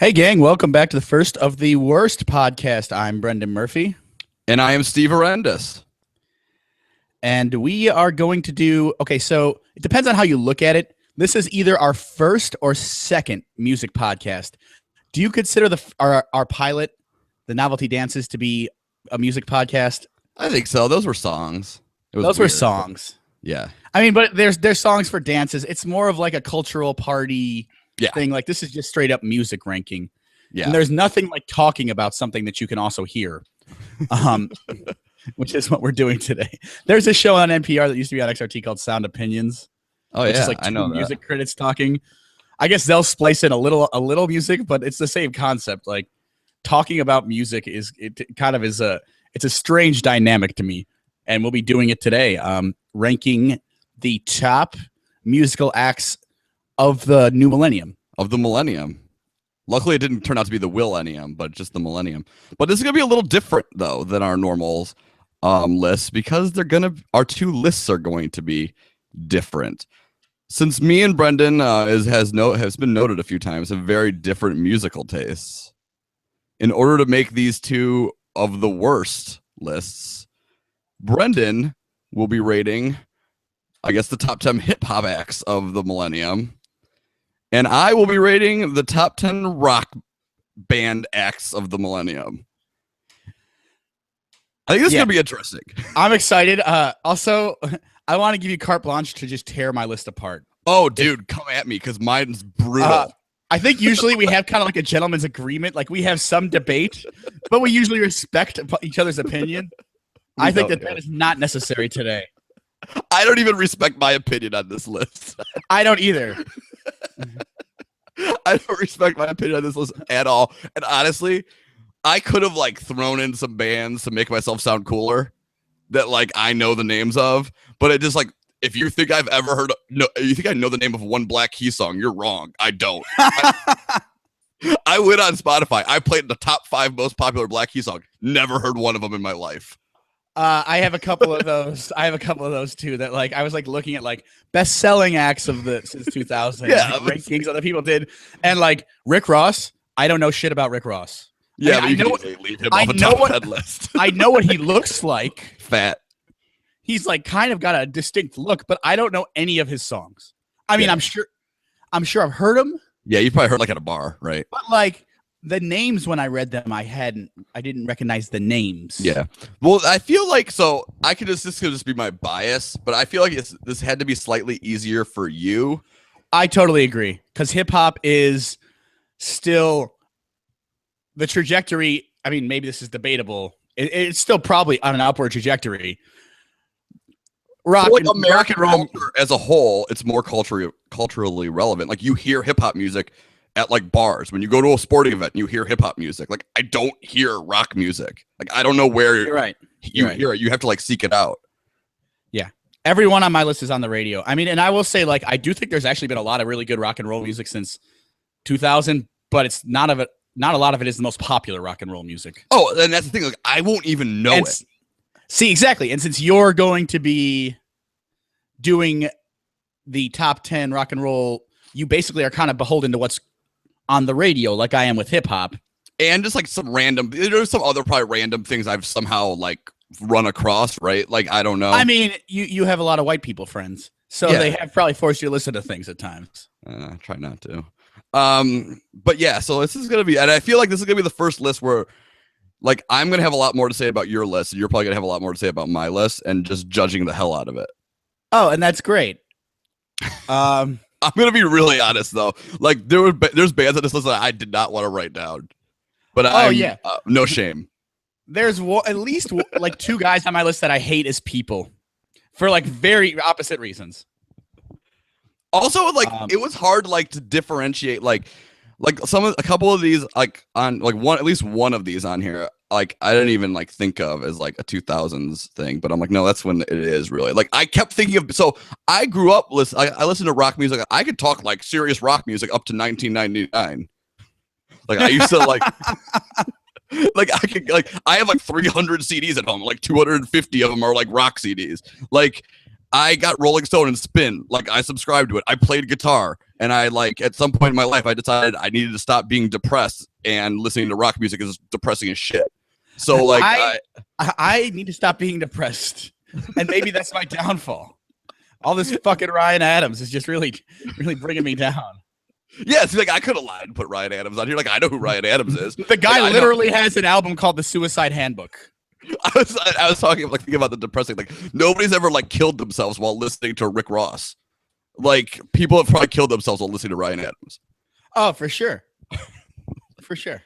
Hey, gang, welcome back to the first of the worst podcast. I'm Brendan Murphy. And I am Steve Arendis. And we are going to do, so it depends on how you look at it. This is either our first or second music podcast. Do you consider our pilot, the Novelty Dances, to be a music podcast? I think so. Those were songs. Those were songs. Yeah. I mean, but there's songs for dances. It's more of like a cultural party thing. Like, this is just straight up music ranking. Yeah. And there's nothing like talking about something that you can also hear, which is what we're doing today. There's a show on NPR that used to be on XRT called Sound Opinions. Oh, yeah. Just like I know music critics talking. I guess they'll splice in a little music, but it's the same concept. Like, talking about music it's a strange dynamic to me. And we'll be doing it today, ranking the top musical acts of the new millennium. Of the millennium. Luckily, it didn't turn out to be the Willennium, but just the millennium. But this is going to be a little different, though, than our normal lists, because our two lists are going to be different. Since me and Brendan has been noted a few times, have very different musical tastes. In order to make these two of the worst lists, Brendan will be rating, I guess, the top 10 hip-hop acts of the millennium. And I will be rating the top 10 rock band acts of the millennium. I think this is going to be interesting. I'm excited. Also, I want to give you carte blanche to just tear my list apart. Oh, dude, come at me, because mine's brutal. I think usually we have kind of like a gentleman's agreement. Like, we have some debate, but we usually respect each other's opinion. I think that is not necessary today. I don't even respect my opinion on this list. I don't either. I don't respect my opinion on this list at all. And honestly, I could have thrown in some bands to make myself sound cooler that I know the names of, but it just if you think I've ever heard you think I know the name of one Black Keys song, you're wrong. I don't. I went on Spotify. I played the top 5 most popular Black Keys songs. Never heard one of them in my life. I have a couple of those. I have a couple of those too. That I was looking at best-selling acts of since 2000. Rankings other people did, and Rick Ross. I don't know shit about Rick Ross. Yeah, I know leave him off the top 10 list. I know what he looks like. Fat. He's kind of got a distinct look, but I don't know any of his songs. I mean, I'm sure I've heard them. Yeah, you probably heard at a bar, right? But the names, when I read them, I didn't recognize the names. Yeah. Well, I feel so this could just be my bias, but I feel this had to be slightly easier for you. I totally agree, because hip hop is still the trajectory. I mean, maybe this is debatable. It's still probably on an upward trajectory. American rock as a whole, it's more culturally relevant. You hear hip hop music at bars. When you go to a sporting event, you hear hip hop music. I don't hear rock music. I don't know where you're right. You hear it. You have to seek it out. Yeah. Everyone on my list is on the radio. I mean, and I will say I do think there's actually been a lot of really good rock and roll music since 2000, but it's not a lot of it is the most popular rock and roll music. Oh, and that's the thing. I won't even know it. See, exactly. And since you're going to be doing the top 10 rock and roll, you basically are kind of beholden to what's on the radio, like I am with hip hop. And just there's some other probably random things I've somehow run across, right? I don't know. I mean, you have a lot of white people friends, so they have probably forced you to listen to things at times. Try not to. But yeah, so this is gonna be, and I feel this is gonna be the first list where I'm gonna have a lot more to say about your list, and you're probably gonna have a lot more to say about my list, and just judging the hell out of it. Oh, and that's great. I'm gonna be really honest though. There's bands on this list that I did not want to write down, but no shame. There's at least 2 guys on my list that I hate as people, for very opposite reasons. Also, it was hard to differentiate a couple of these on at least one of these on here. I didn't even think of as a 2000s thing, but I'm no, that's when it is really. I kept thinking of, so I grew up I listened to rock music. I could talk serious rock music up to 1999. I used to I have 300 CDs at home. 250 of them are rock CDs. I got Rolling Stone and Spin. I subscribed to it. I played guitar. And I like at some point in my life, I decided I needed to stop being depressed, and listening to rock music is depressing as shit. So like I need to stop being depressed, and maybe that's my downfall. All this fucking Ryan Adams is just really bringing me down. Yeah, it's like I could have lied and put Ryan Adams on here. Like I know who Ryan Adams is. The guy literally has an album called The Suicide Handbook. I was talking like thinking about the depressing. Like nobody's ever like killed themselves while listening to Rick Ross. Like people have probably killed themselves while listening to Ryan Adams. Oh, for sure, for sure.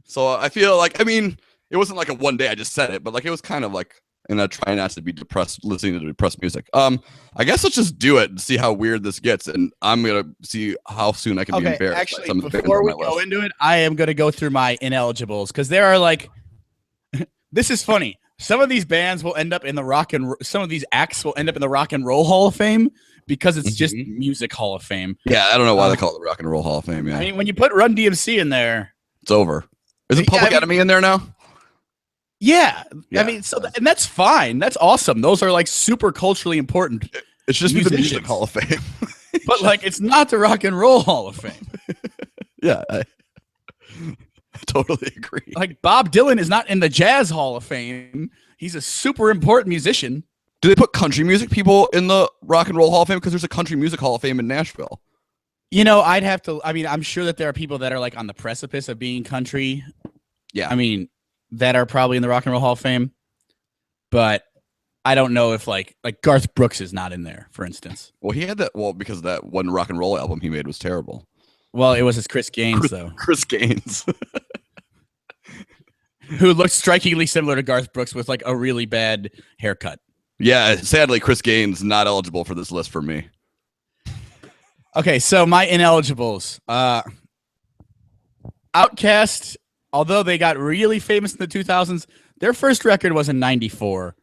So I feel like, I mean, it wasn't like a one day I just said it, but like it was kind of like, and I try not to be depressed listening to depressed music. I guess let's just do it and see how weird this gets, and I'm gonna see how soon I can be embarrassed. Actually, before we go into it, I am gonna go through my ineligibles because there are like, this is funny. Some of these bands will end up in the some of these acts will end up in the Rock and Roll Hall of Fame because it's just Music Hall of Fame. Yeah, I don't know why they call it the Rock and Roll Hall of Fame. Yeah, I mean, when you put Run DMC in there, it's over. Isn't Public Enemy in there now? Yeah. I mean, and that's fine. That's awesome. Those are like super culturally important. It's just the Music Hall of Fame. But like, it's not the Rock and Roll Hall of Fame. Yeah, I totally agree. Like Bob Dylan is not in the Jazz Hall of Fame. He's a super important musician. Do they put country music people in the Rock and Roll Hall of Fame? Because there's a country music Hall of Fame in Nashville. You know, I'd have to. I mean, I'm sure that there are people that are like on the precipice of being country. Yeah. I mean, that are probably in the Rock and Roll Hall of Fame. But I don't know if like Garth Brooks is not in there, for instance. Well, he had that. Well, because that one rock and roll album he made was terrible. Well, it was his Chris Gaines, though. Chris Gaines. Who looked strikingly similar to Garth Brooks with like a really bad haircut. Yeah, sadly, Chris Gaines not eligible for this list for me. Okay, so my ineligibles. Outkast, although they got really famous in the 2000s, their first record was in 94.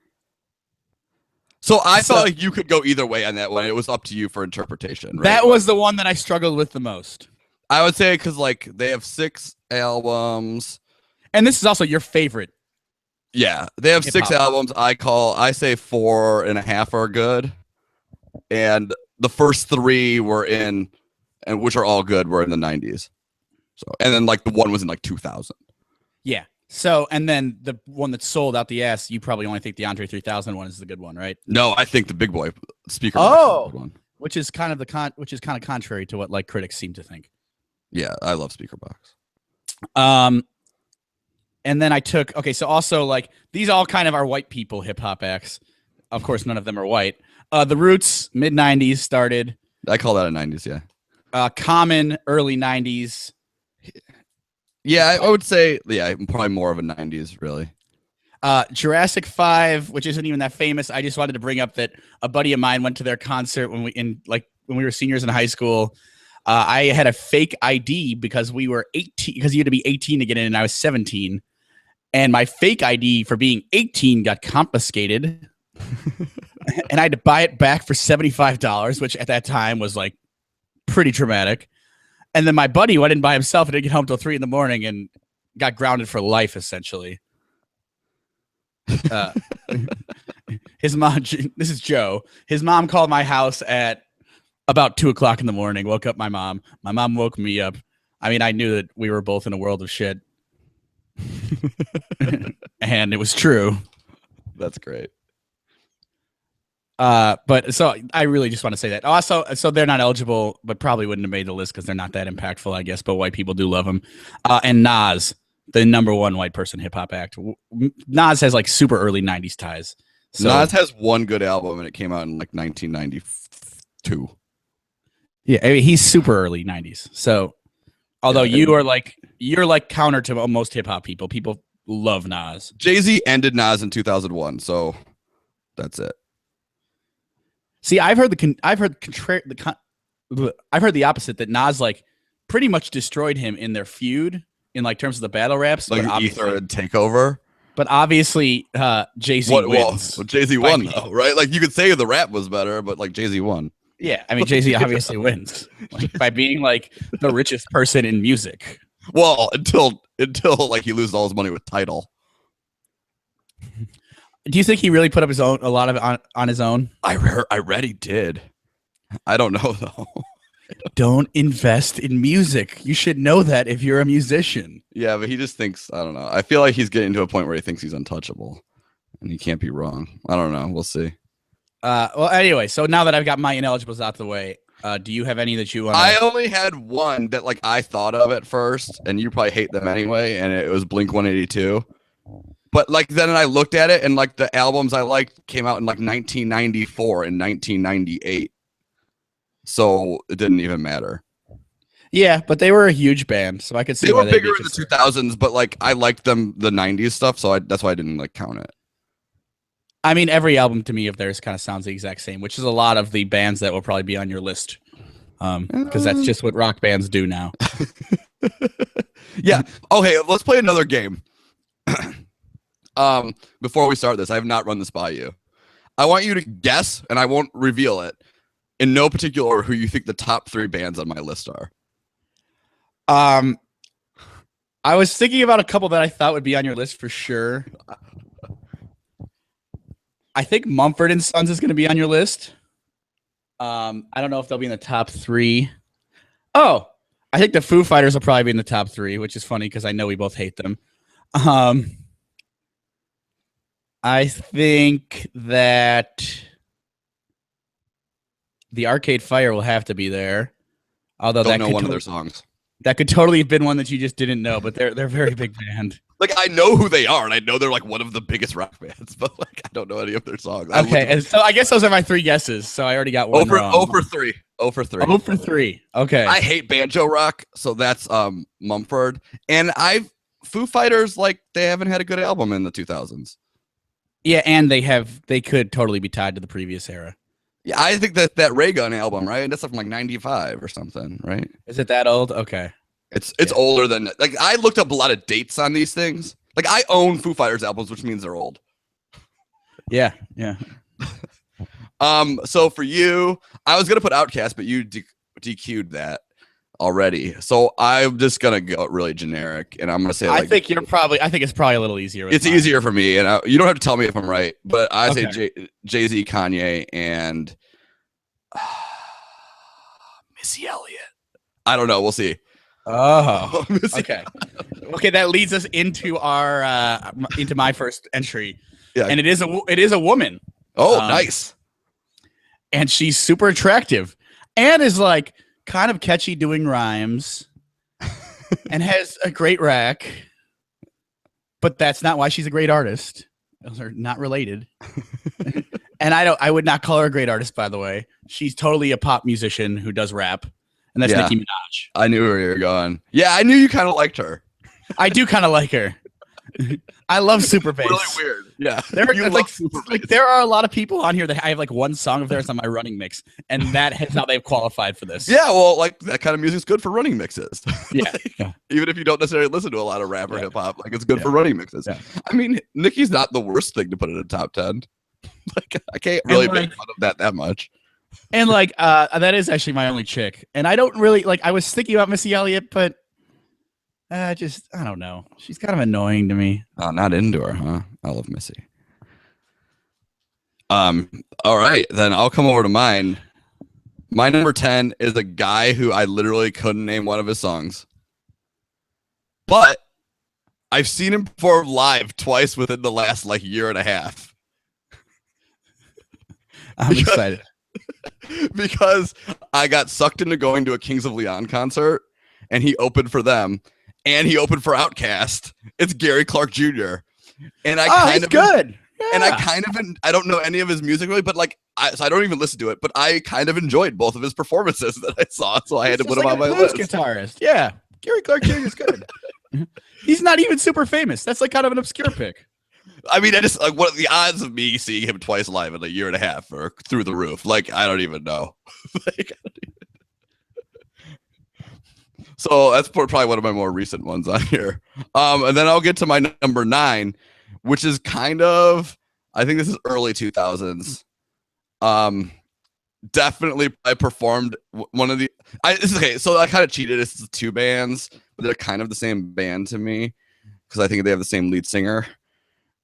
So I felt like you could go either way on that one. It was up to you for interpretation. Right? That was the one that I struggled with the most. I would say because like they have 6 albums. And this is also your favorite. Yeah, they have hip-hop. 6 albums. I say 4.5 are good. And the first 3 were in, and which are all good, were in the 90s. So, and then like the one was in like 2000. Yeah. So, and then the one that sold out the ass, you probably only think the Andre 3000 one is the good one, right? No, I think the Big Boy speaker. Oh, is the good one. Which is kind of contrary to what like critics seem to think. Yeah, I love Speaker Box. And then I took so also like these all kind of are white people hip hop acts. Of course, none of them are white. The Roots, mid 90s started. I call that a 90s, yeah. Common, early 90s. Yeah, I would say, yeah, probably more of a 90s, really. Jurassic 5, which isn't even that famous. I just wanted to bring up that a buddy of mine went to their concert when we were seniors in high school. I had a fake ID because we were 18, because you had to be 18 to get in, and I was 17. And my fake ID for being 18 got confiscated. And I had to buy it back for $75, which at that time was like pretty traumatic. And then my buddy went in by himself and didn't get home till 3 a.m. and got grounded for life, essentially. His mom, this is Joe. His mom called my house at about 2 o'clock in the morning, woke up my mom. My mom woke me up. I mean, I knew that we were both in a world of shit. And it was true. That's great. But so I really just want to say that. Also, so they're not eligible, but probably wouldn't have made the list because they're not that impactful, I guess. But white people do love them. And Nas, the #1 white person hip hop act. Nas has like super early 90s ties. So, Nas has one good album, and it came out in like 1992. Yeah, I mean, he's super early 90s. So, although you're like counter to most hip hop people. People love Nas. Jay-Z ended Nas in 2001, so that's it. See, I've heard the opposite, that Nas like pretty much destroyed him in their feud in like terms of the battle raps, like Ether and Takeover. But obviously, Jay-Z wins. Well, Jay-Z won though, right? Like you could say the rap was better, but like Jay-Z won. Yeah, I mean Jay-Z obviously wins by being like the richest person in music. Well, until like he loses all his money with Tidal. Do you think he really put up a lot of it on his own? I read he did. I don't know though. Don't invest in music. You should know that if you're a musician. Yeah, but he just thinks, I don't know. I feel like he's getting to a point where he thinks he's untouchable. And he can't be wrong. I don't know. We'll see. Well, anyway, so now that I've got my ineligibles out the way, do you have any that you want? I only had one that like I thought of at first, and you probably hate them anyway, and it was Blink 182. But like then I looked at it, and like the albums I liked came out in like 1994 and 1998, so it didn't even matter. Yeah, but they were a huge band, so I could see they why were bigger in the 2000s, but like I liked them the 90s stuff, so that's why I didn't like count it. I mean, every album to me of theirs kind of sounds the exact same, which is a lot of the bands that will probably be on your list, because that's just what rock bands do now. Yeah. Okay, let's play another game. Before we start this, I have not run this by you. I want you to guess, and I won't reveal it, in no particular order, who you think the top 3 bands on my list are. I was thinking about a couple that I thought would be on your list for sure. I think Mumford & Sons is going to be on your list. I don't know if they'll be in the top 3. Oh, I think the Foo Fighters will probably be in the top 3, which is funny because I know we both hate them. I think that the Arcade Fire will have to be there. Although don't know one of their songs. That could totally have been one that you just didn't know, but they're a very big band. Like I know who they are, and I know they're like one of the biggest rock bands, but like I don't know any of their songs. Okay, and so I guess those are my 3 guesses. So I already got one wrong. 0 for 3. 0 for 3. 0 for 3. Okay. I hate banjo rock, so that's Mumford. And Foo Fighters, like they haven't had a good album in the 2000s. Yeah, and they could totally be tied to the previous era. Yeah, I think that Ray Gun album, right? That's from like 95 or something, right? Is it that old? Okay. It's older than like I looked up a lot of dates on these things. Like I own Foo Fighters albums, which means they're old. Yeah, yeah. So for you, I was gonna put Outkast, but you DQ'd that already. So I'm just gonna go really generic, and I'm gonna say like, I think it's probably a little easier. It's easier for me, and you don't have to tell me if I'm right, but I say Jay-Z, Kanye, and Missy Elliott. I don't know. We'll see. Oh, okay. Okay, that leads us into our into my first entry. Yeah, and it is a woman. Oh, nice. And she's super attractive, and is like kind of catchy doing rhymes, and has a great rack. But that's not why she's a great artist. Those are not related. And I would not call her a great artist, by the way. She's totally a pop musician who does rap. And that's Nicki Minaj. I knew where you were going. Yeah, I knew you kind of liked her. I do kind of like her. I love super bass. Really weird. Yeah. There are a lot of people on here that I have like one song of theirs on my running mix, and that is how they've qualified for this. Yeah, well, like that kind of music's good for running mixes. Yeah. Even if you don't necessarily listen to a lot of rap or hip hop, like it's good for running mixes. Yeah. I mean, Nicki's not the worst thing to put in a top 10. Like I can't really make fun of that much. And like that is actually my only chick. And I don't really like I was thinking about Missy Elliott, but I don't know. She's kind of annoying to me. Oh, not into her, huh? I love Missy. All right, then I'll come over to mine. My number 10 is a guy who I literally couldn't name one of his songs. But I've seen him perform live twice within the last like year and a half. I'm excited. Because I got sucked into going to a Kings of Leon concert, and he opened for them, and he opened for Outkast. It's Gary Clark Jr. And I good. Yeah. And I don't know any of his music really, but like so I don't even listen to it. But I kind of enjoyed both of his performances that I saw, so I had to put him on my list. Guitarist, yeah, Gary Clark Jr. is good. He's not even super famous. That's like kind of an obscure pick. I mean, I just like what the odds of me seeing him twice live in a year and a half are through the roof. Like I don't even know. So that's probably one of my more recent ones on here. And then I'll get to my number 9, which is kind of, I think this is early 2000s. Definitely I performed one of the, okay, so I kind of cheated. It's 2 bands, but they're kind of the same band to me because I think they have the same lead singer.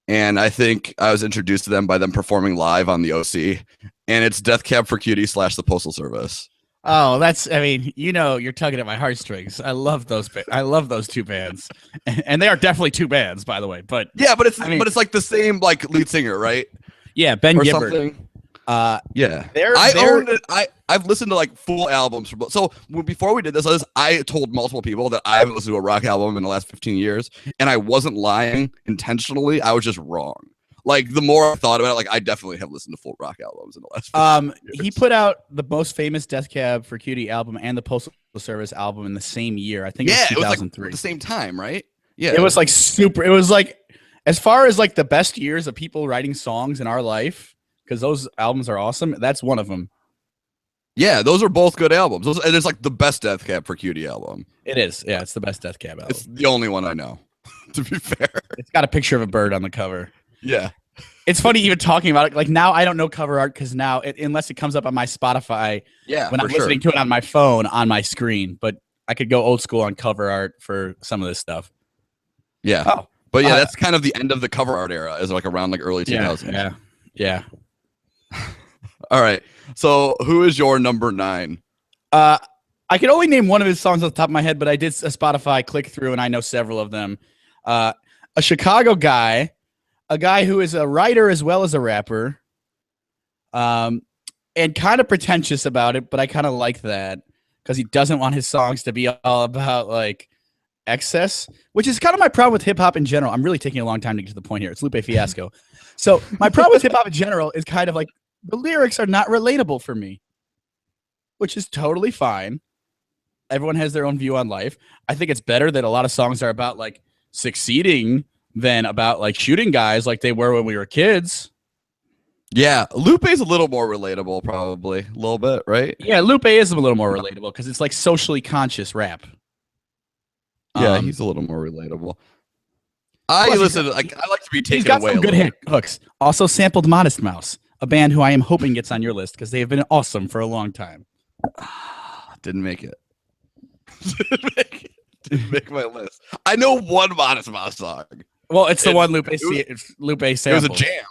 And I think I was introduced to them by them performing live on the OC. And it's Death Cab for Cutie / the Postal Service. Oh, that's. I mean, you're tugging at my heartstrings. I love those. I love those two bands, and they are definitely two bands, by the way. But Yeah, but I mean, it's like the same like lead singer, right? yeah, Ben Or Gibbard. something. Uh, Yeah, they're I they're own it. I've listened to like full albums from. So before we did this, I told multiple people that I haven't listened to a rock album in the last 15 years, and I wasn't lying intentionally. I was just wrong. Like the more I thought about it, like I definitely have listened to full rock albums in the last 15 years. He put out the most famous Death Cab for Cutie album and the Postal Service album in the same year. I think it was 2003. Like at the same time, right? Yeah, it was like super. It was like as far as like the best years of people writing songs in our life, because those albums are awesome. That's one of them. Yeah, those are both good albums. And it's like the best Death Cab for Cutie album. It is. Yeah, it's the best Death Cab album. It's the only one I know, to be fair. It's got a picture of a bird on the cover. Yeah. It's funny even talking about it. Like now I don't know cover art because now, unless it comes up on my Spotify, when I'm listening to it on my phone on my screen, but I could go old school on cover art for some of this stuff. Yeah. Oh, but yeah, that's kind of the end of the cover art era is like around like early 2000s. Yeah. All right. So who is your number 9? I can only name one of his songs off the top of my head, but I did a Spotify click through and I know several of them. A Chicago guy, a guy who is a writer as well as a rapper, and kind of pretentious about it, but I kind of like that because he doesn't want his songs to be all about like excess, which is kind of my problem with hip hop in general. I'm really taking a long time to get to the point here. It's Lupe Fiasco. So my problem with hip hop in general is kind of like the lyrics are not relatable for me, which is totally fine. Everyone has their own view on life. I think it's better that a lot of songs are about like succeeding than about like shooting guys like they were when we were kids. Yeah, Lupe's a little more relatable, probably a little bit, right? Yeah, Lupe is a little more relatable because it's like socially conscious rap. Yeah, he's a little more relatable. I like to be taken away. He's got some good hooks. Also sampled Modest Mouse, a band who I am hoping gets on your list because they have been awesome for a long time. Didn't make it. Didn't make my list. I know one Modest Mouse song. Well, it's the one Lupe sampled. It was a jam.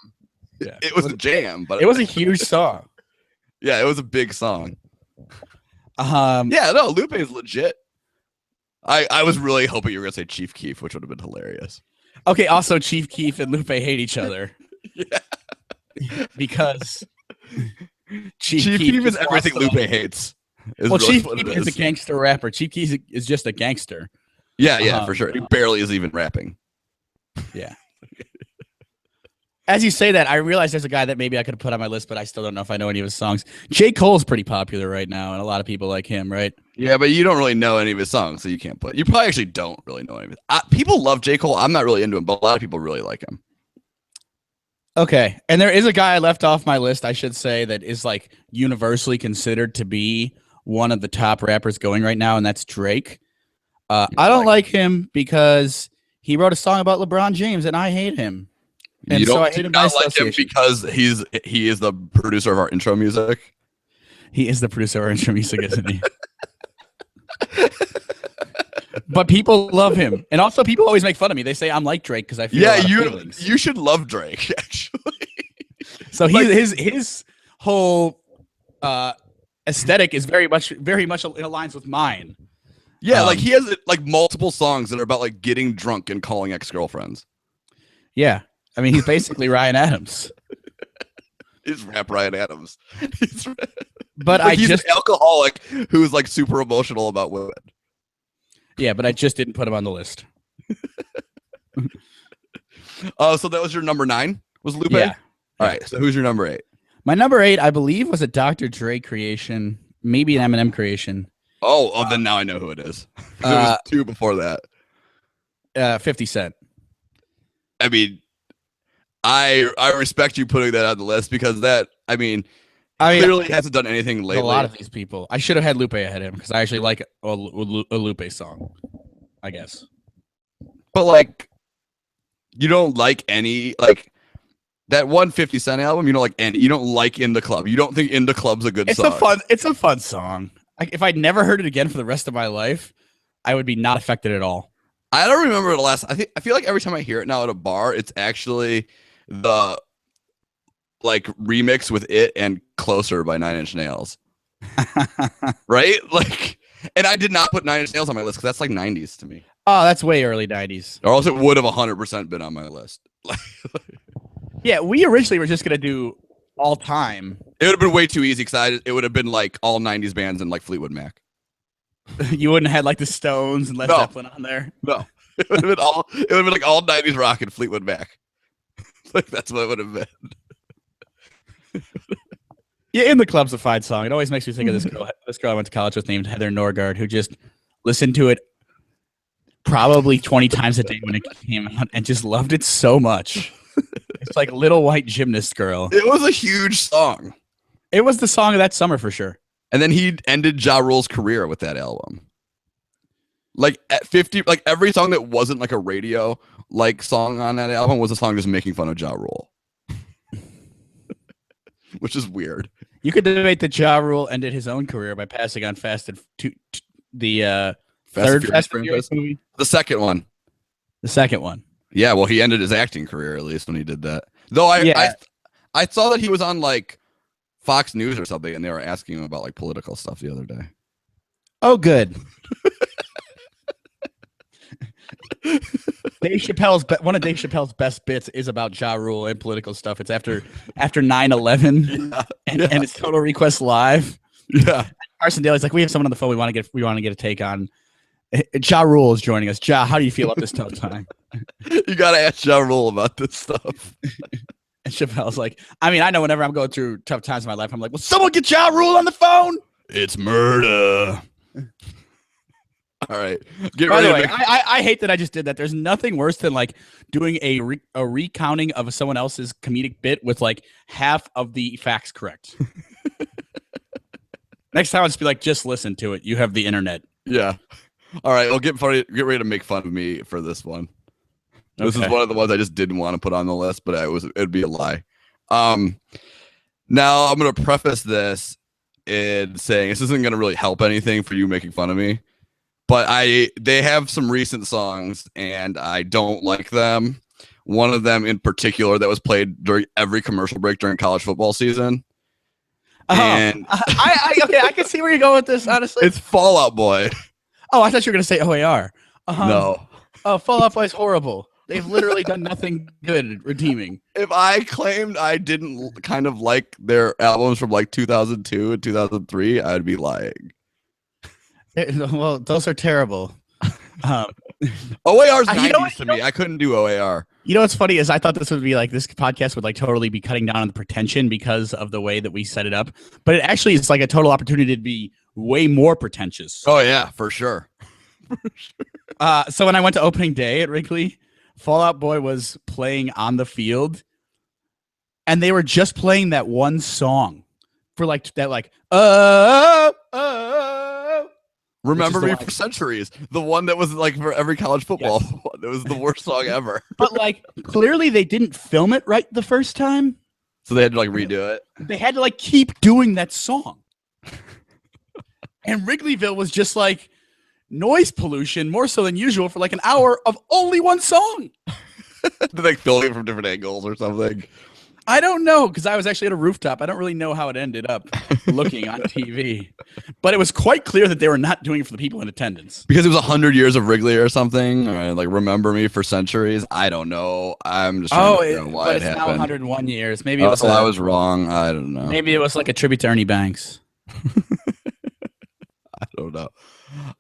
Yeah, it was a jam, but it was a huge song. Yeah, it was a big song. Yeah, no, Lupe is legit. I was really hoping you were gonna say Chief Keef, which would have been hilarious. Okay, also Chief Keef and Lupe hate each other. Yeah, because Chief Keef is everything Lupe hates. Well, really Chief Keef is a gangster rapper. Chief Keef is just a gangster. Yeah, for sure. He barely is even rapping. Yeah. As you say that, I realize there's a guy that maybe I could have put on my list, but I still don't know if I know any of his songs. J. Cole's pretty popular right now, and a lot of people like him, right? Yeah, but you don't really know any of his songs, so you can't put. You probably actually don't really know any of his. People love J. Cole. I'm not really into him, but a lot of people really like him. Okay, and there is a guy I left off my list, I should say, that is like universally considered to be one of the top rappers going right now, and that's Drake. I don't like him because he wrote a song about LeBron James, and I hate him. And you don't, so I hate him not like him because he is the producer of our intro music. He is the producer of our intro music, isn't he? But people love him, and also people always make fun of me. They say I'm like Drake because I feel you should love Drake actually. So his whole aesthetic is very much aligns with mine. Yeah, like he has like multiple songs that are about like getting drunk and calling ex-girlfriends. Yeah. I mean, he's basically Ryan Adams. He's rap Ryan Adams. But he's an alcoholic who's like super emotional about women. Yeah, but I just didn't put him on the list. So that was your number 9? Was Lupe? Yeah. All right. So who's your number 8? My number 8, I believe, was a Dr. Dre creation, maybe an Eminem creation. Oh, then now I know who it is. It was 2 before that. 50 Cent. I mean, I respect you putting that on the list because clearly hasn't done anything lately. A lot of these people. I should have had Lupe ahead of him because I actually like a Lupe song, I guess. But like, you don't like any like that 150 Cent album. You don't like any. You don't like In the Club. You don't think In the Club's a good song. It's a fun song. If I'd never heard it again for the rest of my life, I would be not affected at all. I don't remember the last. I feel like every time I hear it now at a bar, it's actually the like remix with It and Closer by 9 Inch Nails. right? Like, and I did not put Nine Inch Nails on my list because that's like 90s to me. Oh, that's way early 90s. Or else it would have 100% been on my list. Yeah, we originally were just gonna do all time. It would have been way too easy because it would have been like all 90s bands and like Fleetwood Mac. You wouldn't have had like the Stones and Led Zeppelin on there. No. It would have been like all 90s rock and Fleetwood Mac. Like that's what it would have been. Yeah, In the Club's a fine song. It always makes me think of this girl. This girl I went to college with named Heather Norgard, who just listened to it probably 20 times a day when it came out and just loved it so much. It's like Little White Gymnast Girl. It was a huge song. It was the song of that summer for sure. And then he ended Ja Rule's career with that album. Like at 50, like every song that wasn't like a radio like song on that album was a song just making fun of Ja Rule. Which is weird. You could debate that Ja Rule ended his own career by passing on Fast and the third Fast and Furious movie. The second one. The second one. Yeah, well, he ended his acting career at least when he did that. Though I saw that he was on like Fox News or something, and they were asking him about like political stuff the other day. Oh, good. One of Dave Chappelle's best bits is about Ja Rule and political stuff. It's after 9/11 and it's Total Request Live. Yeah, Carson Daly's like, we have someone on the phone we want to get a take on. Ja Rule is joining us. Ja, how do you feel about this tough time? You gotta ask Ja Rule about this stuff. And Chappelle's like, I mean, I know whenever I'm going through tough times in my life, I'm like, will someone get Ja Rule on the phone? It's murder. All right. By the way, I hate that I just did that. There's nothing worse than like doing a recounting of someone else's comedic bit with like half of the facts correct. Next time I'll just be like, just listen to it. You have the internet. Yeah. All right. Well, get ready to make fun of me for this one. Okay. This is one of the ones I just didn't want to put on the list, but it'd be a lie. Now I'm going to preface this in saying this isn't going to really help anything for you making fun of me. But they have some recent songs, and I don't like them. One of them in particular that was played during every commercial break during college football season. And I can see where you're going with this, honestly. It's Fall Out Boy. Oh, I thought you were going to say OAR. No. Oh, Fall Out Boy is horrible. They've literally done nothing good redeeming. If I claimed I didn't kind of like their albums from like 2002 and 2003, I'd be lying. Well, those are terrible. OAR's 90s to me. I couldn't do OAR. You know what's funny is I thought this would be like this podcast would like totally be cutting down on the pretension because of the way that we set it up. But it actually is like a total opportunity to be way more pretentious. Oh, yeah, for sure. So when I went to opening day at Wrigley, Fall Out Boy was playing on the field. And they were just playing that one song for like that, like, Remember Me for Centuries, the one that was like for every college football. Yes. It was the worst song ever. But like clearly they didn't film it right the first time, so they had to like redo it. They had to like keep doing that song. And Wrigleyville was just like noise pollution more so than usual for like an hour of only one song. Did they film it from different angles or something? I don't know, because I was actually at a rooftop. I don't really know how it ended up looking on TV. But it was quite clear that they were not doing it for the people in attendance. Because it was 100 years of Wrigley or something? Or like Remember Me for Centuries? I don't know. I'm just trying to figure out why it happened. Now 101 years. Maybe it was I was wrong. I don't know. Maybe it was like a tribute to Ernie Banks. I don't know.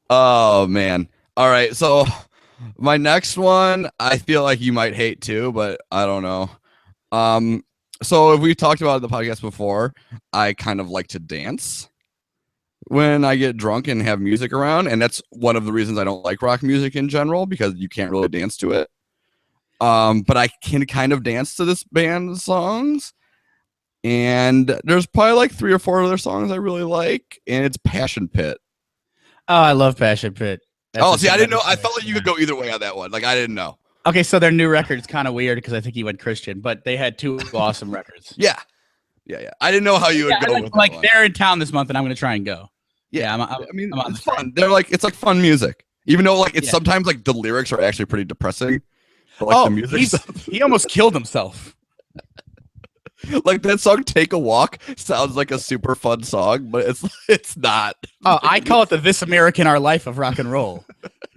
Oh, man. All right. So my next one, I feel like you might hate too, but I don't know. So if we talked about it in the podcast before, I kind of like to dance when I get drunk and have music around. And that's one of the reasons I don't like rock music in general, because you can't really dance to it. But I can kind of dance to this band's songs. And there's probably like 3 or 4 other songs I really like. And it's Passion Pit. Oh, I love Passion Pit. See, I didn't know. I felt like you could go either way on that one. Like, I didn't know. Okay, so their new record is kind of weird because I think he went Christian, but they had 2 awesome records. Yeah. I didn't know how you would go with like that one. They're in town this month, and I'm going to try and go. Yeah, I mean, it's fun. It's like fun music, even though like it's sometimes like the lyrics are actually pretty depressing. But, like, the music he almost killed himself. Like that song "Take a Walk" sounds like a super fun song, but it's not. Oh, I call it the "This American Our Life" of rock and roll.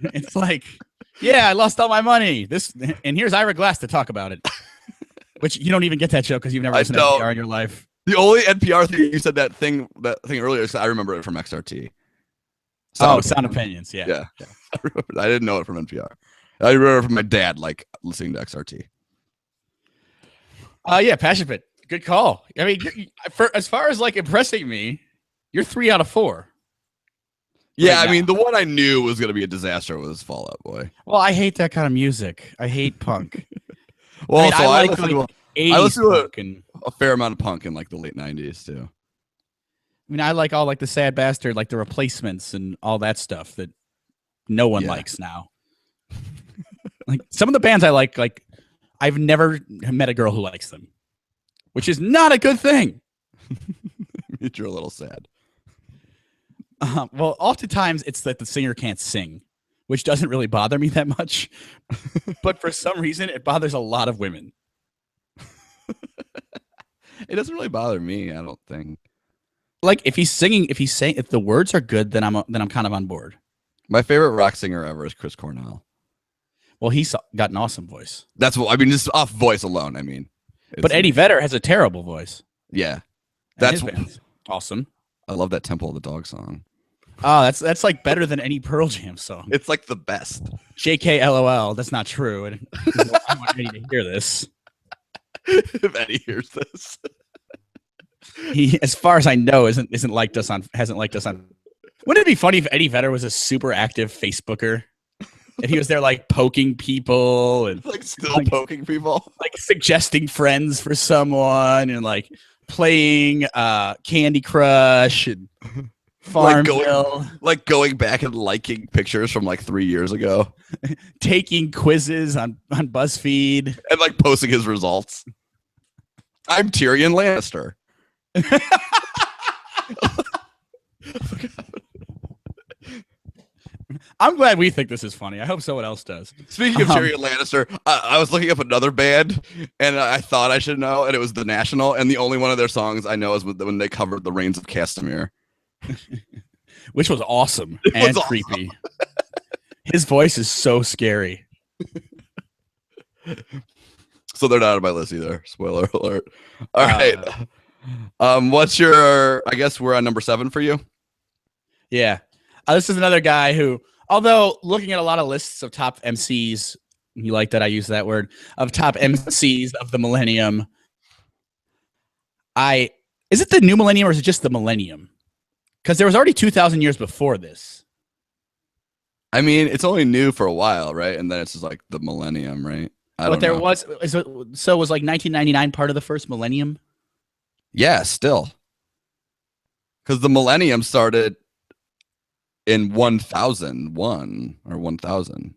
It's like, yeah, I lost all my money. And here's Ira Glass to talk about it. Which you don't even get that joke because you've never listened to NPR in your life. The only NPR thing you said that thing earlier, so I remember it from XRT. Sound Opinions. Yeah. Yeah. I didn't know it from NPR. I remember it from my dad, like listening to XRT. Yeah, Passion Pit. Good call. I mean, as far as like impressing me, you're 3 out of 4. Yeah, I mean, the one I knew was going to be a disaster was Fall Out Boy. Well, I hate that kind of music. I hate punk. Well, I mean, so I listened to and a fair amount of punk in like the late 90s too. I mean, I like all like the Sad Bastard, like the Replacements and all that stuff that no one likes now. Like some of the bands I like I've never met a girl who likes them, which is not a good thing. You're a little sad. Well, oftentimes it's that the singer can't sing, which doesn't really bother me that much. But for some reason, it bothers a lot of women. It doesn't really bother me, I don't think. Like if he's singing, if the words are good, then I'm kind of on board. My favorite rock singer ever is Chris Cornell. Well, he's got an awesome voice. That's what I mean. Just off voice alone, I mean. But Eddie Vedder has a terrible voice. Yeah, that's awesome. I love that Temple of the Dog song. Oh, that's like better than any Pearl Jam song. It's like the best. JK LOL. That's not true. I want Eddie to hear this. If Eddie hears this, he, as far as I know, hasn't liked us on. Wouldn't it be funny if Eddie Vedder was a super active Facebooker? And he was there like poking people and like still poking people, like suggesting friends for someone and like playing Candy Crush and Farmville, like going back and liking pictures from like 3 years ago, taking quizzes on BuzzFeed and like posting his results. I'm Tyrion Lannister. I'm glad we think this is funny. I hope someone else does. Speaking of Tyrion Lannister, I was looking up another band, and I thought I should know, and it was The National, and the only one of their songs I know is when they covered The Reigns of Castamere. Which was awesome and creepy. His voice is so scary. So they're not on my list either. Spoiler alert. All right. What's your, I guess we're on number 7 for you? Yeah. This is another guy who, although looking at a lot of lists of top MCs, you like that I use that word, of top MCs of the millennium, is it the new millennium or is it just the millennium? Because there was already 2,000 years before this. I mean, it's only new for a while, right? And then it's just like the millennium, right? But there was, so was like 1999 part of the first millennium? Yeah, still. Because the millennium started in 1001 or 1000.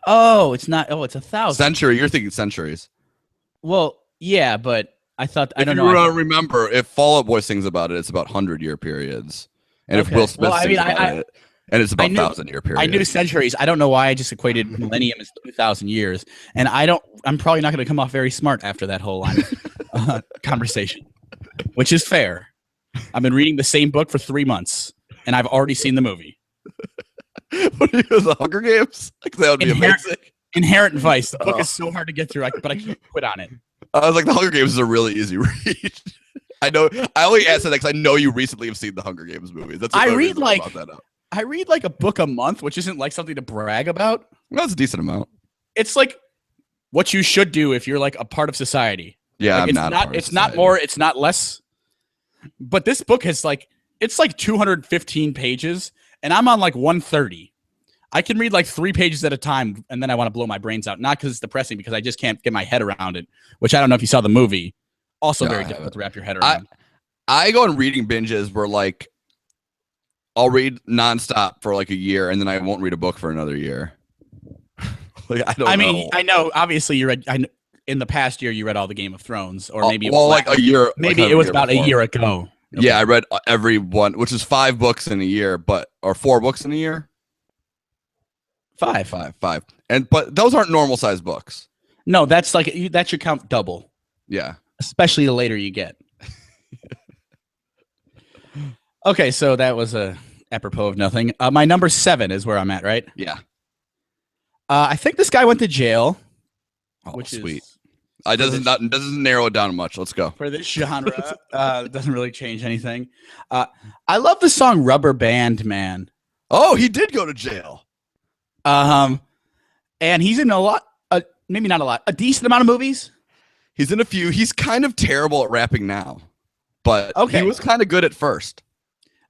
Oh, it's not. Oh, it's 1,000. Century. You're thinking centuries. Well, yeah, but I thought I don't know. If you remember, if Fall Out Boy sings about it, it's about 100-year periods, and if Will Smith sings about it, and it's about 1,000-year periods. I knew centuries. I don't know why I just equated millennium as 2,000 years, and I'm probably not going to come off very smart after that whole line of conversation, which is fair. I've been reading the same book for 3 months, and I've already seen the movie. What are you, the Hunger Games? Like that would be amazing. Inherent Vice. The book is so hard to get through, but I can't quit on it. I was like, The Hunger Games is a really easy read. I know. I only asked that because I know you recently have seen the Hunger Games movies. That's what I read like a book a month, which isn't like something to brag about. Well, that's a decent amount. It's like what you should do if you're like a part of society. Yeah, like, it's not more. It's not less. But this book has it's like 215 pages, and I'm on like 130. I can read like 3 pages at a time, and then I want to blow my brains out. Not because it's depressing, because I just can't get my head around it, which I don't know if you saw the movie. Also very difficult to wrap your head around. I go on reading binges where like I'll read nonstop for like a year, and then I won't read a book for another year. Like I mean, I know obviously you read. In the past year, you read all the Game of Thrones, or maybe like a year. Maybe it was about a year ago. Okay. Yeah, I read every one, which is 5 books in a year, or 4 books in a year. 5. But those aren't normal size books. No, that's like that should count double. Yeah. especially the later you get. Okay, so that was a apropos of nothing. My number 7 is where I'm at, right? Yeah. I think this guy went to jail. Oh, which sweet. Is doesn't narrow it down much. Let's go. for this genre. It doesn't really change anything. I love the song "Rubber Band Man." Oh, he did go to jail. And he's in a lot, maybe not a lot, a decent amount of movies. He's in a few. He's kind of terrible at rapping now, but Okay. he was kind of good at first.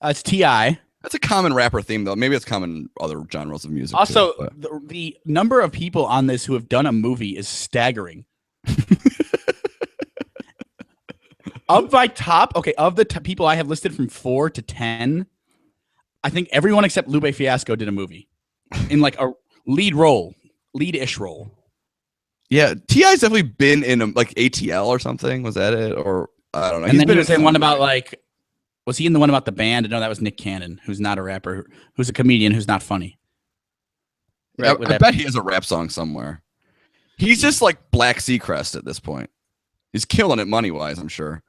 It's T.I. That's a common rapper theme, though. Maybe it's common in other genres of music. Also, too, the number of people on this who have done a movie is staggering. Of my top, of the people I have listed from 4 to 10, I think everyone except Lupe Fiasco did a movie in like a lead-ish role. Yeah, T.I.'s definitely been in like ATL or something. Was that it? Or I don't know. And then he was in one about like, was he in the one about the band? No, that was Nick Cannon, who's not a rapper, who's a comedian, who's not funny. Right, I bet he has a rap song somewhere. He's just like Black Seacrest at this point. He's killing it money-wise, I'm sure.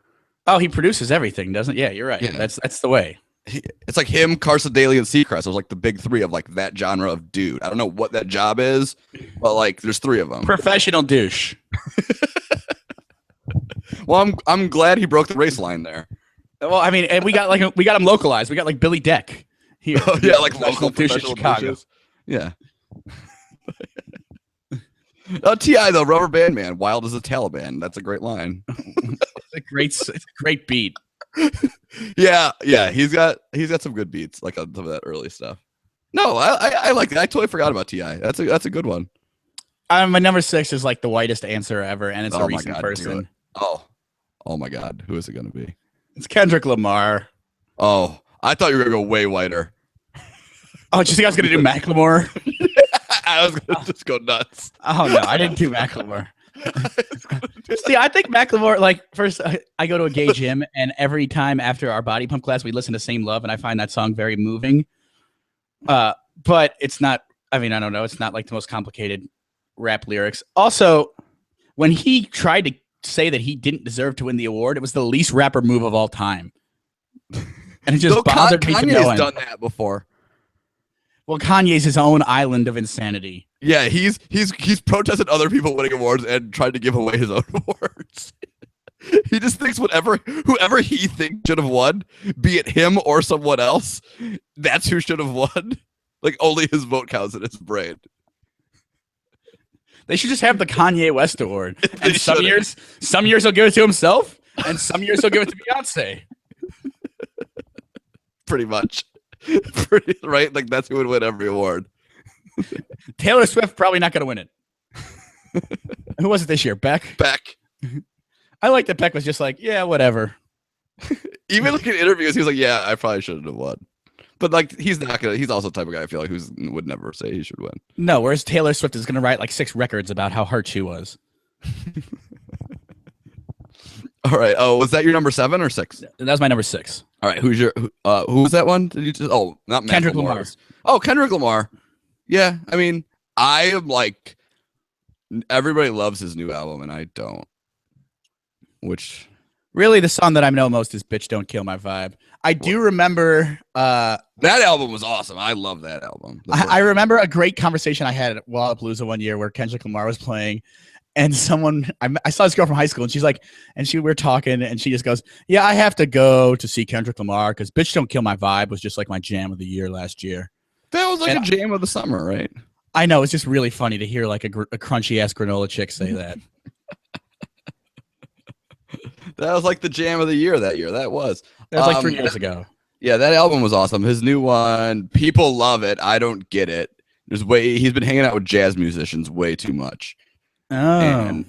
Oh, he produces everything, doesn't? Yeah, you're right. Yeah. That's the way. It's like him, Carson Daly, and Seacrest. It was like the big 3 of like that genre of dude. I don't know what that job is, but like there's 3 of them. Professional douche. Well, I'm glad he broke the race line there. Well, I mean, and we got him localized. We got like Billy Deck here. Oh, yeah, like local douche in Chicago. Douches. Yeah. T.I. though, Rubber Band Man, wild as a Taliban. That's a great line. It's a great beat. Yeah, he's got some good beats, like on some of that early stuff. No, I like that. I totally forgot about T.I. That's a good one. My number 6 is like the whitest answer ever, and it's a recent person. Oh my God, who is it gonna be? It's Kendrick Lamar. Oh, I thought you were gonna go way whiter. Oh, did you think I was gonna do Macklemore? I was gonna just go nuts. Oh no, I didn't do Macklemore. See, I think Macklemore, like, first I go to a gay gym, and every time after our body pump class, we listen to Same Love, and I find that song very moving. But it's not, I mean, I don't know, it's not like the most complicated rap lyrics. Also, when he tried to say that he didn't deserve to win the award, it was the least rapper move of all time. And it just bothered me to no end. Kanye's done that before. Well, Kanye's his own island of insanity. Yeah, he's protested other people winning awards and tried to give away his own awards. He just thinks whoever he thinks should have won, be it him or someone else, that's who should have won. Like only his vote counts in his brain. They should just have the Kanye West Award. And some years he'll give it to himself, and some years he'll give it to Beyonce. Pretty much. Right? Like that's who would win every award. Taylor Swift probably not going to win it. Who was it this year? Beck? I like that Beck was just like, yeah, whatever. Even like in interviews, he was like, yeah, I probably shouldn't have won. But like, he's also the type of guy I feel like would never say he should win. No, whereas Taylor Swift is going to write like 6 records about how hurt she was. All right. Oh, was that your number 7 or 6? That was my number 6. All right. Who was that one? Did you just? Oh, not Kendrick Lamar. Oh, Kendrick Lamar. Yeah. I mean, I am like, everybody loves his new album, and I don't. Which really, the song that I know most is "Bitch Don't Kill My Vibe." I do remember that album was awesome. I love that album. I remember a great conversation I had at Lollapalooza one year where Kendrick Lamar was playing. And I saw this girl from high school, and she's like, we were talking, and she just goes, yeah, I have to go to see Kendrick Lamar because Bitch Don't Kill My Vibe was just like my jam of the year last year. That was like a jam of the summer, right? I know. It's just really funny to hear like a crunchy ass granola chick say that. That was like the jam of the year that year. That was like 3 years ago. Yeah, that album was awesome. His new one, people love it. I don't get it. He's been hanging out with jazz musicians way too much. Oh. And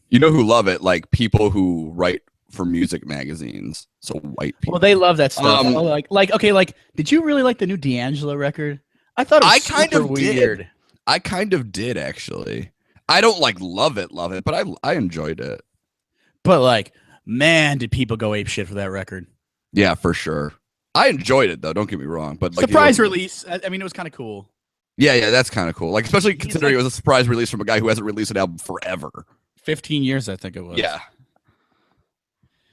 you know who love it? Like people who write for music magazines. So white people. Well, they love that stuff. Like, did you really like the new D'Angelo record? I thought it was super weird. I kind of did, actually. I don't like love it, but I enjoyed it. But like, man, did people go ape shit for that record? Yeah, for sure. I enjoyed it though. Don't get me wrong. But like, surprise release. I mean, it was kind of cool. Yeah, that's kind of cool. Like, especially considering it was a surprise release from a guy who hasn't released an album forever. 15 years, I think it was. Yeah.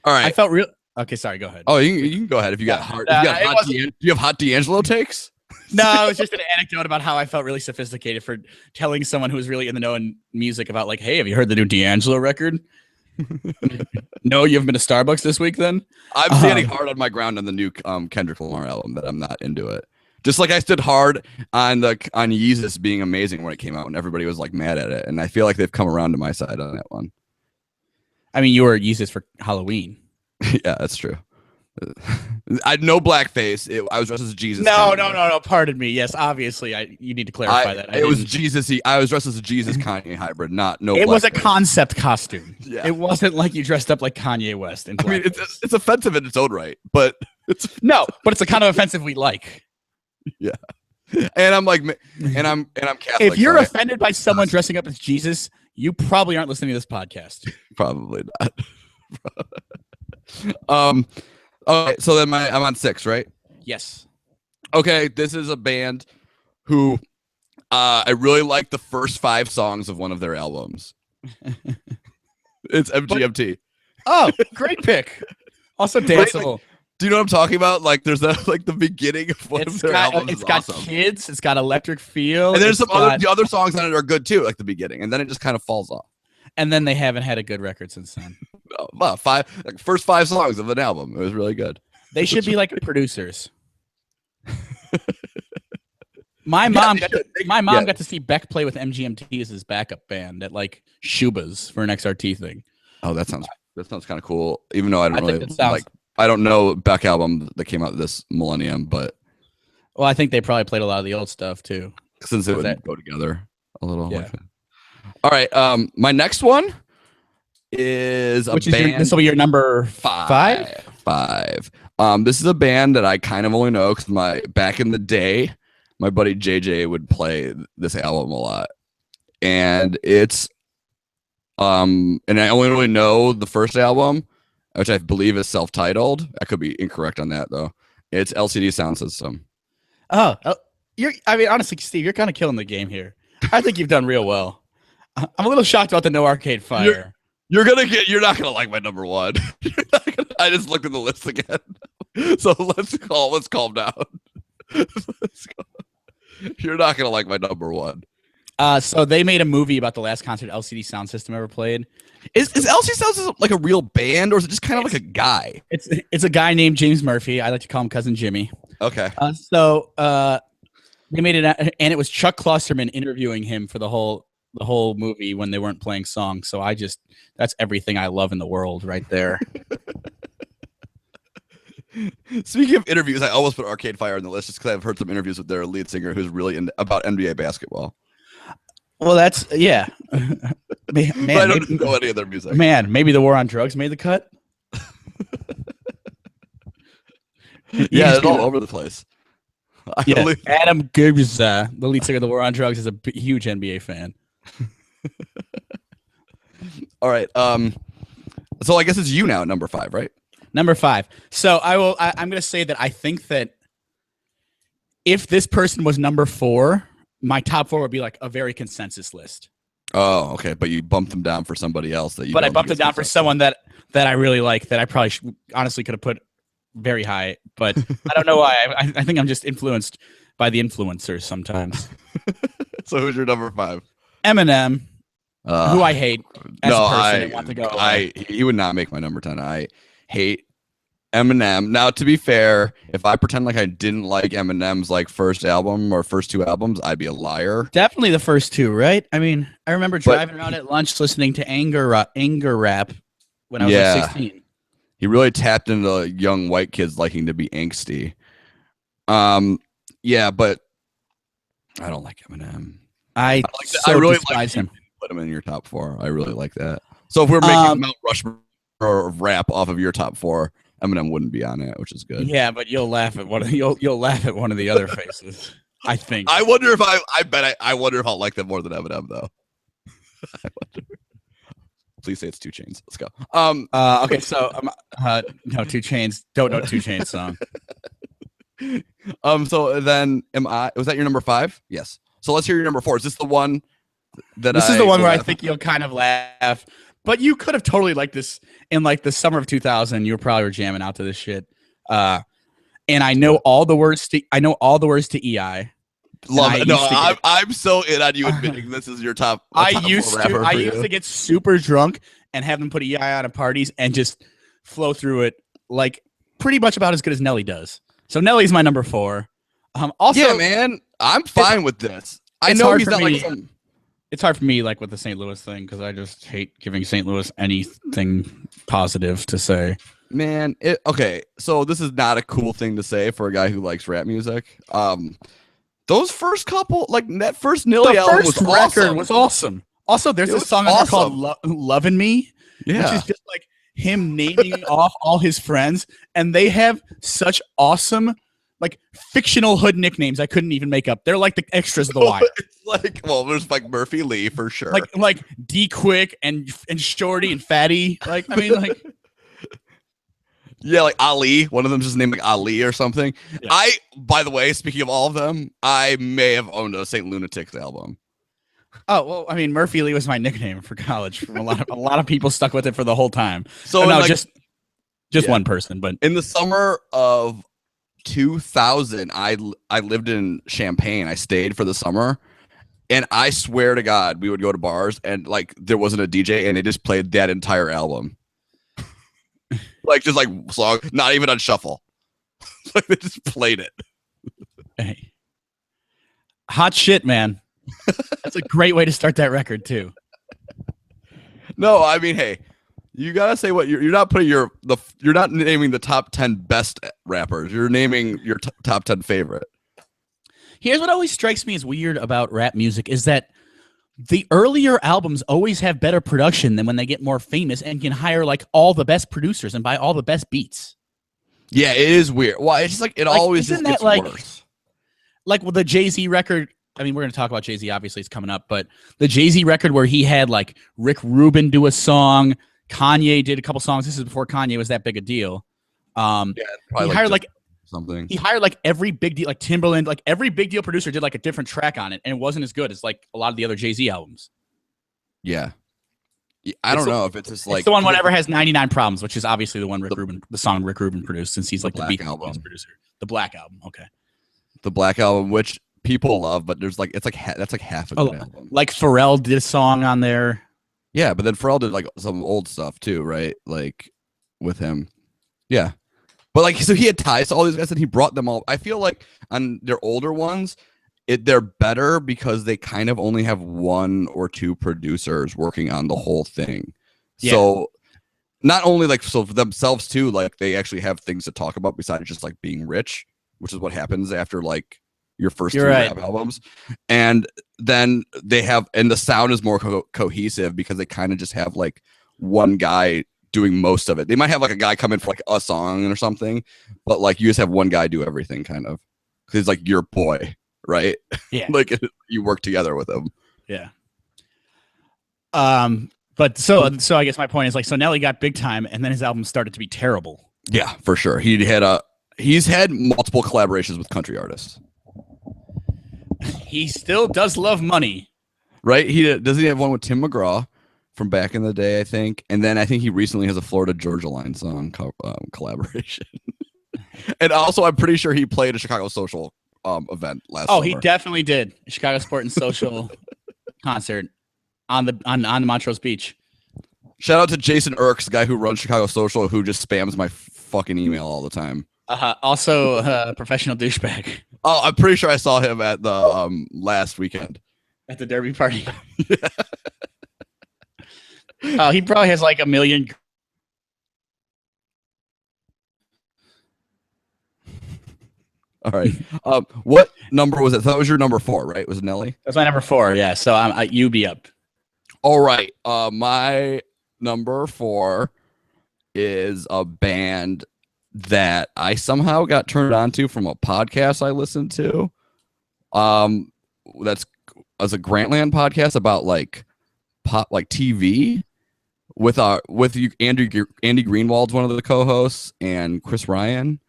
All right. I felt real. Okay, sorry. Go ahead. Oh, you can go ahead if you got hard. Do you have hot D'Angelo takes? No, it was just an anecdote about how I felt really sophisticated for telling someone who was really in the know in music about like, hey, have you heard the new D'Angelo record? No, you haven't been to Starbucks this week then? I'm standing hard on my ground on the new Kendrick Lamar album, but I'm not into it. Just like I stood hard on Yeezus being amazing when it came out and everybody was like mad at it. And I feel like they've come around to my side on that one. I mean, you were Yeezus for Halloween. Yeah, that's true. I had no blackface. I was dressed as Jesus. No. Pardon me. Yes, obviously, you need to clarify that. It was Jesus. I was dressed as a Jesus Kanye hybrid. It was a concept costume. Yeah. It wasn't like you dressed up like Kanye West. I mean, it's offensive in its own right, but it's but it's the kind of offensive we like. Yeah, and I'm like, and I'm Catholic. If you're offended by someone dressing up as Jesus, you probably aren't listening to this podcast. Probably not. Okay, so then I'm on 6, right? Yes. Okay, this is a band who I really like the first 5 songs of one of their albums. It's MGMT. Oh, great pick. Also danceable. Like, do you know what I'm talking about? Like, there's like the beginning of one of their albums. It's got awesome. Kids. It's got Electric Feel. And there's the other songs on it are good too, like the beginning, and then it just kind of falls off. And then they haven't had a good record since then. Well, first 5 songs of an album. It was really good. They should be like producers. My mom got to see Beck play with MGMT as his backup band at like Shuba's for an XRT thing. Oh, that sounds kind of cool. Even though I don't really like. I don't know Beck album that came out this millennium, but I think they probably played a lot of the old stuff too. Since it would go together a little. Yeah. Like that. All right. My next one is this will be your number 5? 5. This is a band that I kind of only know because back in the day, my buddy JJ would play this album a lot, and it's and I only really know the first album, which I believe is self-titled. I could be incorrect on that though. It's LCD Sound System. Oh, honestly, Steve, you're kind of killing the game here. I think you've done real well. I'm a little shocked about the No Arcade Fire. You're not gonna like my number 1. I just looked at the list again. So let's calm down. You're not gonna like my number 1. So they made a movie about the last concert LCD Sound System ever played. Is LCD Sound System like a real band, or is it just kind of like a guy? It's a guy named James Murphy. I like to call him Cousin Jimmy. Okay. They made it, and it was Chuck Klosterman interviewing him for the whole movie when they weren't playing songs. So that's everything I love in the world right there. Speaking of interviews, I almost put Arcade Fire on the list just because I've heard some interviews with their lead singer who's really about NBA basketball. Well, that's man. But I don't know any of their music. Man, maybe the war on drugs made the cut. Yeah, it's all over the place. Adam Gibbs, the lead singer of the War on Drugs, is a huge NBA fan. All right. So I guess it's you now at number 5, right? Number 5. So I'm going to say that I think that if this person was number 4, my top 4 would be like a very consensus list. Oh, okay. But you bumped them down for somebody else that you. But I bumped it down for someone that I really like that I probably honestly could have put very high, but I don't know why. I think I'm just influenced by the influencers sometimes. So who's your number 5? Eminem, who I hate as a person and want to go away. He would not make my number 10. I hate Eminem. Now, to be fair, if I pretend like I didn't like Eminem's like first album or first 2 albums, I'd be a liar. Definitely the first 2, right? I mean, I remember driving around at lunch listening to anger rap when I was like 16. He really tapped into young white kids liking to be angsty. Yeah, but I don't like Eminem. I really despise him. Put him in your top 4. I really like that. So if we're making Mount Rushmore rap off of your top 4, Eminem wouldn't be on it, which is good. Yeah, but you'll laugh at one of the other faces. I think. I wonder if I wonder if I'll like them more than Eminem though. I wonder. Please say it's 2 Chainz. Let's go. Okay, so no 2 Chainz. Don't know 2 Chainz song. So then was that your number 5? Yes. So let's hear your number 4. Is this the one that This is the one where I think you'll kind of laugh But you could have totally liked this in like the summer of 2000. You probably were jamming out to this shit. And I know all the words to EI. Love it. No, I'm so in on you admitting this is your top. I used to get super drunk and have them put EI on at parties and just flow through it like pretty much about as good as Nelly does. So Nelly's my number 4. Also, yeah, man, I'm fine with this. I know he's not like some. It's hard for me, like with the St. Louis thing, because I just hate giving St. Louis anything positive to say. Man, okay. So this is not a cool thing to say for a guy who likes rap music. Those first couple, like that first Nilly album was awesome. Also, there's this song called "Lovin' Me," which is just like him naming off all his friends, and they have such awesome, like fictional hood nicknames I couldn't even make up. They're like the extras of The Wire. It's like, well, there's like Murphy Lee for sure. Like D Quick and Shorty and Fatty. Like, I mean, like. Yeah, like Ali. One of them just named like Ali or something. Yeah. By the way, speaking of all of them, I may have owned a St. Lunatics album. Oh well, I mean, Murphy Lee was my nickname for college. From a lot of people stuck with it for the whole time. So no, just one person. But in the summer of 2000, I lived in Champaign. I stayed for the summer, and I swear to God, we would go to bars and like there wasn't a DJ, and they just played that entire album. Like just like song, not even on shuffle. Like they just played it. Hey. Hot shit, man. That's a great way to start that record too. No, I mean, hey, you gotta say what you're not putting you're not naming the top 10 best rappers. You're naming your top 10 favorite. Here's what always strikes me as weird about rap music is that the earlier albums always have better production than when they get more famous and can hire like all the best producers and buy all the best beats. Yeah, it is weird. Well, it's just like it always just gets worse. Like with the Jay-Z record, I mean, we're going to talk about Jay-Z, obviously it's coming up, but the Jay-Z record where he had like Rick Rubin do a song, Kanye did a couple songs. This is before Kanye was that big a deal. Yeah, he hired like something. He hired like every big deal, like Timberland, like every big deal producer did like a different track on it, and it wasn't as good as like a lot of the other Jay-Z albums. Yeah, I don't know if it's just like it's the one whatever has 99 Problems, which is obviously the one the song Rick Rubin produced, since he's like the Beat album producer. The Black Album, okay. The Black Album, which people love, but there's like that's like half a good album. Like Pharrell did a song on there. Yeah, but then Pharrell did like some old stuff too, right? Like with him, yeah. But like, so he had ties to all these guys, and he brought them all. I feel like on their older ones, they're better because they kind of only have 1 or 2 producers working on the whole thing. Yeah. So not only like so for themselves too, like they actually have things to talk about besides just like being rich, which is what happens after like your first 2 rap albums. And then they have, and the sound is more cohesive because they kind of just have like one guy doing most of it. They might have like a guy come in for like a song or something, but like you just have one guy do everything kind of because he's like your boy, right? Yeah. Like you work together with him. Yeah. But so I guess my point is like, so Nelly got big time and then his album started to be terrible. Yeah, for sure. He's had multiple collaborations with country artists. He still does love money. Right? Doesn't he have one with Tim McGraw from back in the day, I think. And then I think he recently has a Florida Georgia Line song collaboration. And also, I'm pretty sure he played a Chicago Social event last summer. He definitely did. A Chicago Sport and Social concert on Montrose Beach. Shout out to Jason Irks, guy who runs Chicago Social, who just spams my fucking email all the time. Also, professional douchebag. Oh, I'm pretty sure I saw him at the last weekend. At the Derby party. Yeah. Oh, he probably has like 1 million. All right. What number was it? That was your number 4, right? Was it Nelly? That's my number 4. Yeah. So you be up. All right. My number 4 is a band that I somehow got turned on to from a podcast I listened to. That's as a Grantland podcast about like pop, like TV. With you, Andy Greenwald's one of the co-hosts, and Chris Ryan.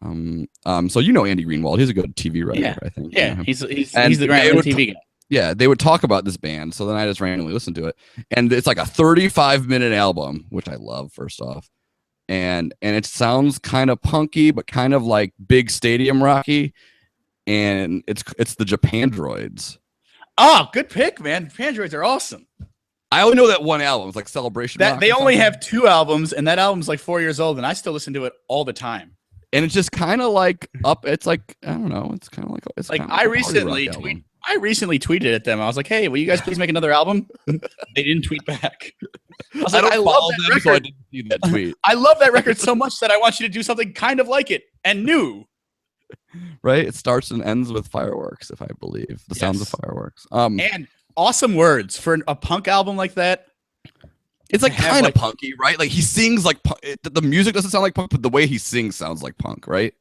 So you know Andy Greenwald, he's a good TV writer, I think. Yeah, he's the Grantland TV guy. Yeah, they would talk about this band, so then I just randomly listened to it, and it's like a 35-minute album, which I love. First off, and it sounds kind of punky, but kind of like big stadium rocky, and it's the Japandroids. Oh, good pick, man. Japandroids are awesome. I only know that one album. It's like Celebration. That they only have 2 albums, and that album's like 4 years old, and I still listen to it all the time. And it's just kind of like up. It's like I don't know. It's kind of like it's like I recently tweeted at them. I was like, "Hey, will you guys please make another album?" They didn't tweet back. I was like, I love that record. So I didn't see that tweet. I love that record so much that I want you to do something kind of like it and new. Right? It starts and ends with fireworks, if I believe. The sounds of fireworks. And awesome words for a punk album like that. It's like kind of punky, right? Like he sings like the music doesn't sound like punk, but the way he sings sounds like punk, right?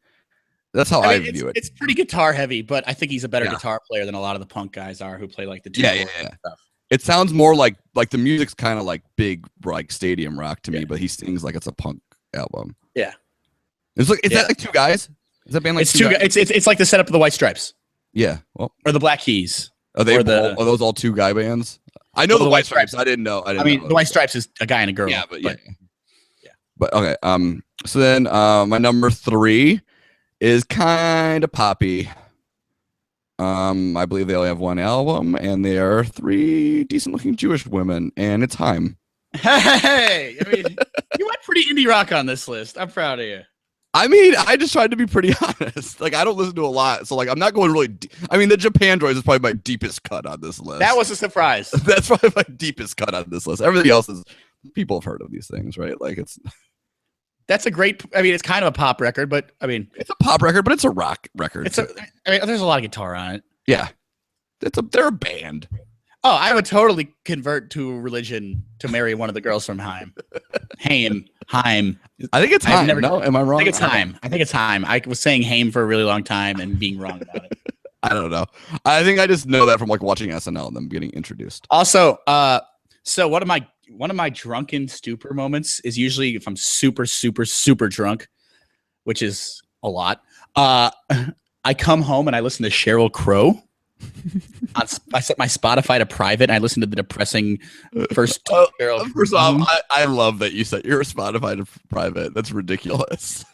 That's how I view it. It's pretty guitar heavy, but I think he's a better guitar player than a lot of the punk guys are who play like the stuff. It sounds more like the music's kind of like big like stadium rock to me, but he sings like it's a punk album. Yeah. It's like that like 2 guys? Is that band like it's 2 guys? It's like the setup of the White Stripes. Yeah. Well, or the Black Keys. Are those all 2 guy bands? I know the White Stripes. I didn't know. I mean, the White Stripes is a guy and a girl. Yeah, but. But okay. So then, my number 3 is kind of poppy. I believe they only have 1 album, and they are 3 decent-looking Jewish women, and it's Haim. Hey, I mean, you went pretty indie rock on this list. I'm proud of you. I mean, I just tried to be pretty honest. Like, I don't listen to a lot, so like, I'm not going really deep. I mean, the Japandroids is probably my deepest cut on this list. That was a surprise. That's probably my deepest cut on this list. Everything else is people have heard of these things, right? Like, that's a great. I mean, it's kind of a pop record, but I mean, it's a pop record, but it's a rock record. I mean, there's a lot of guitar on it. Yeah, they're a band. Oh, I would totally convert to religion to marry one of the girls from Haim. Haim. I think it's Haim. No, am I wrong? I think it's Haim. I was saying Haim for a really long time and being wrong about it. I don't know. I think I just know that from like watching SNL and them getting introduced. Also, so one of my drunken stupor moments is usually if I'm super, super, super drunk, which is a lot. I come home and I listen to Sheryl Crow. I set my Spotify to private and I listen to the depressing first Sheryl. First off, I love that you set your Spotify to private. That's ridiculous.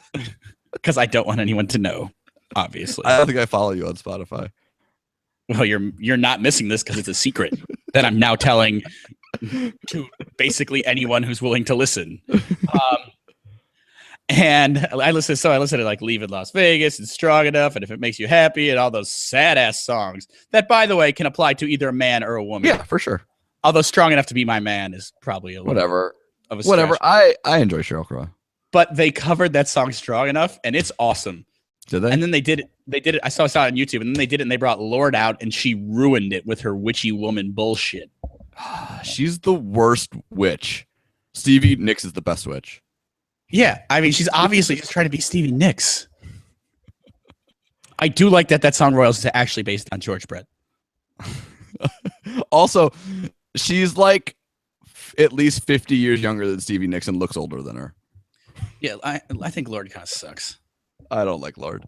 Because I don't want anyone to know, obviously. I don't think I follow you on Spotify. Well, you're not missing this because it's a secret that I'm now telling to basically anyone who's willing to listen. And I listen to like Leave in Las Vegas and Strong Enough and If It Makes You Happy and all those sad ass songs that, by the way, can apply to either a man or a woman. Yeah, for sure. Although Strong Enough to Be My Man is probably a whatever of a whatever. I enjoy Sheryl Crow. But they covered that song Strong Enough and it's awesome. Did they? And then they did it. I saw it on YouTube and then they did it and they brought Lorde out and she ruined it with her witchy woman bullshit. She's the worst witch. Stevie Nicks is the best witch. Yeah, I mean, she's obviously just trying to be Stevie Nicks. I do like that song Royals is actually based on George Brett. Also, she's like at least 50 years younger than Stevie Nicks and looks older than her. Yeah, I think Lorde kind of sucks. I don't like Lorde.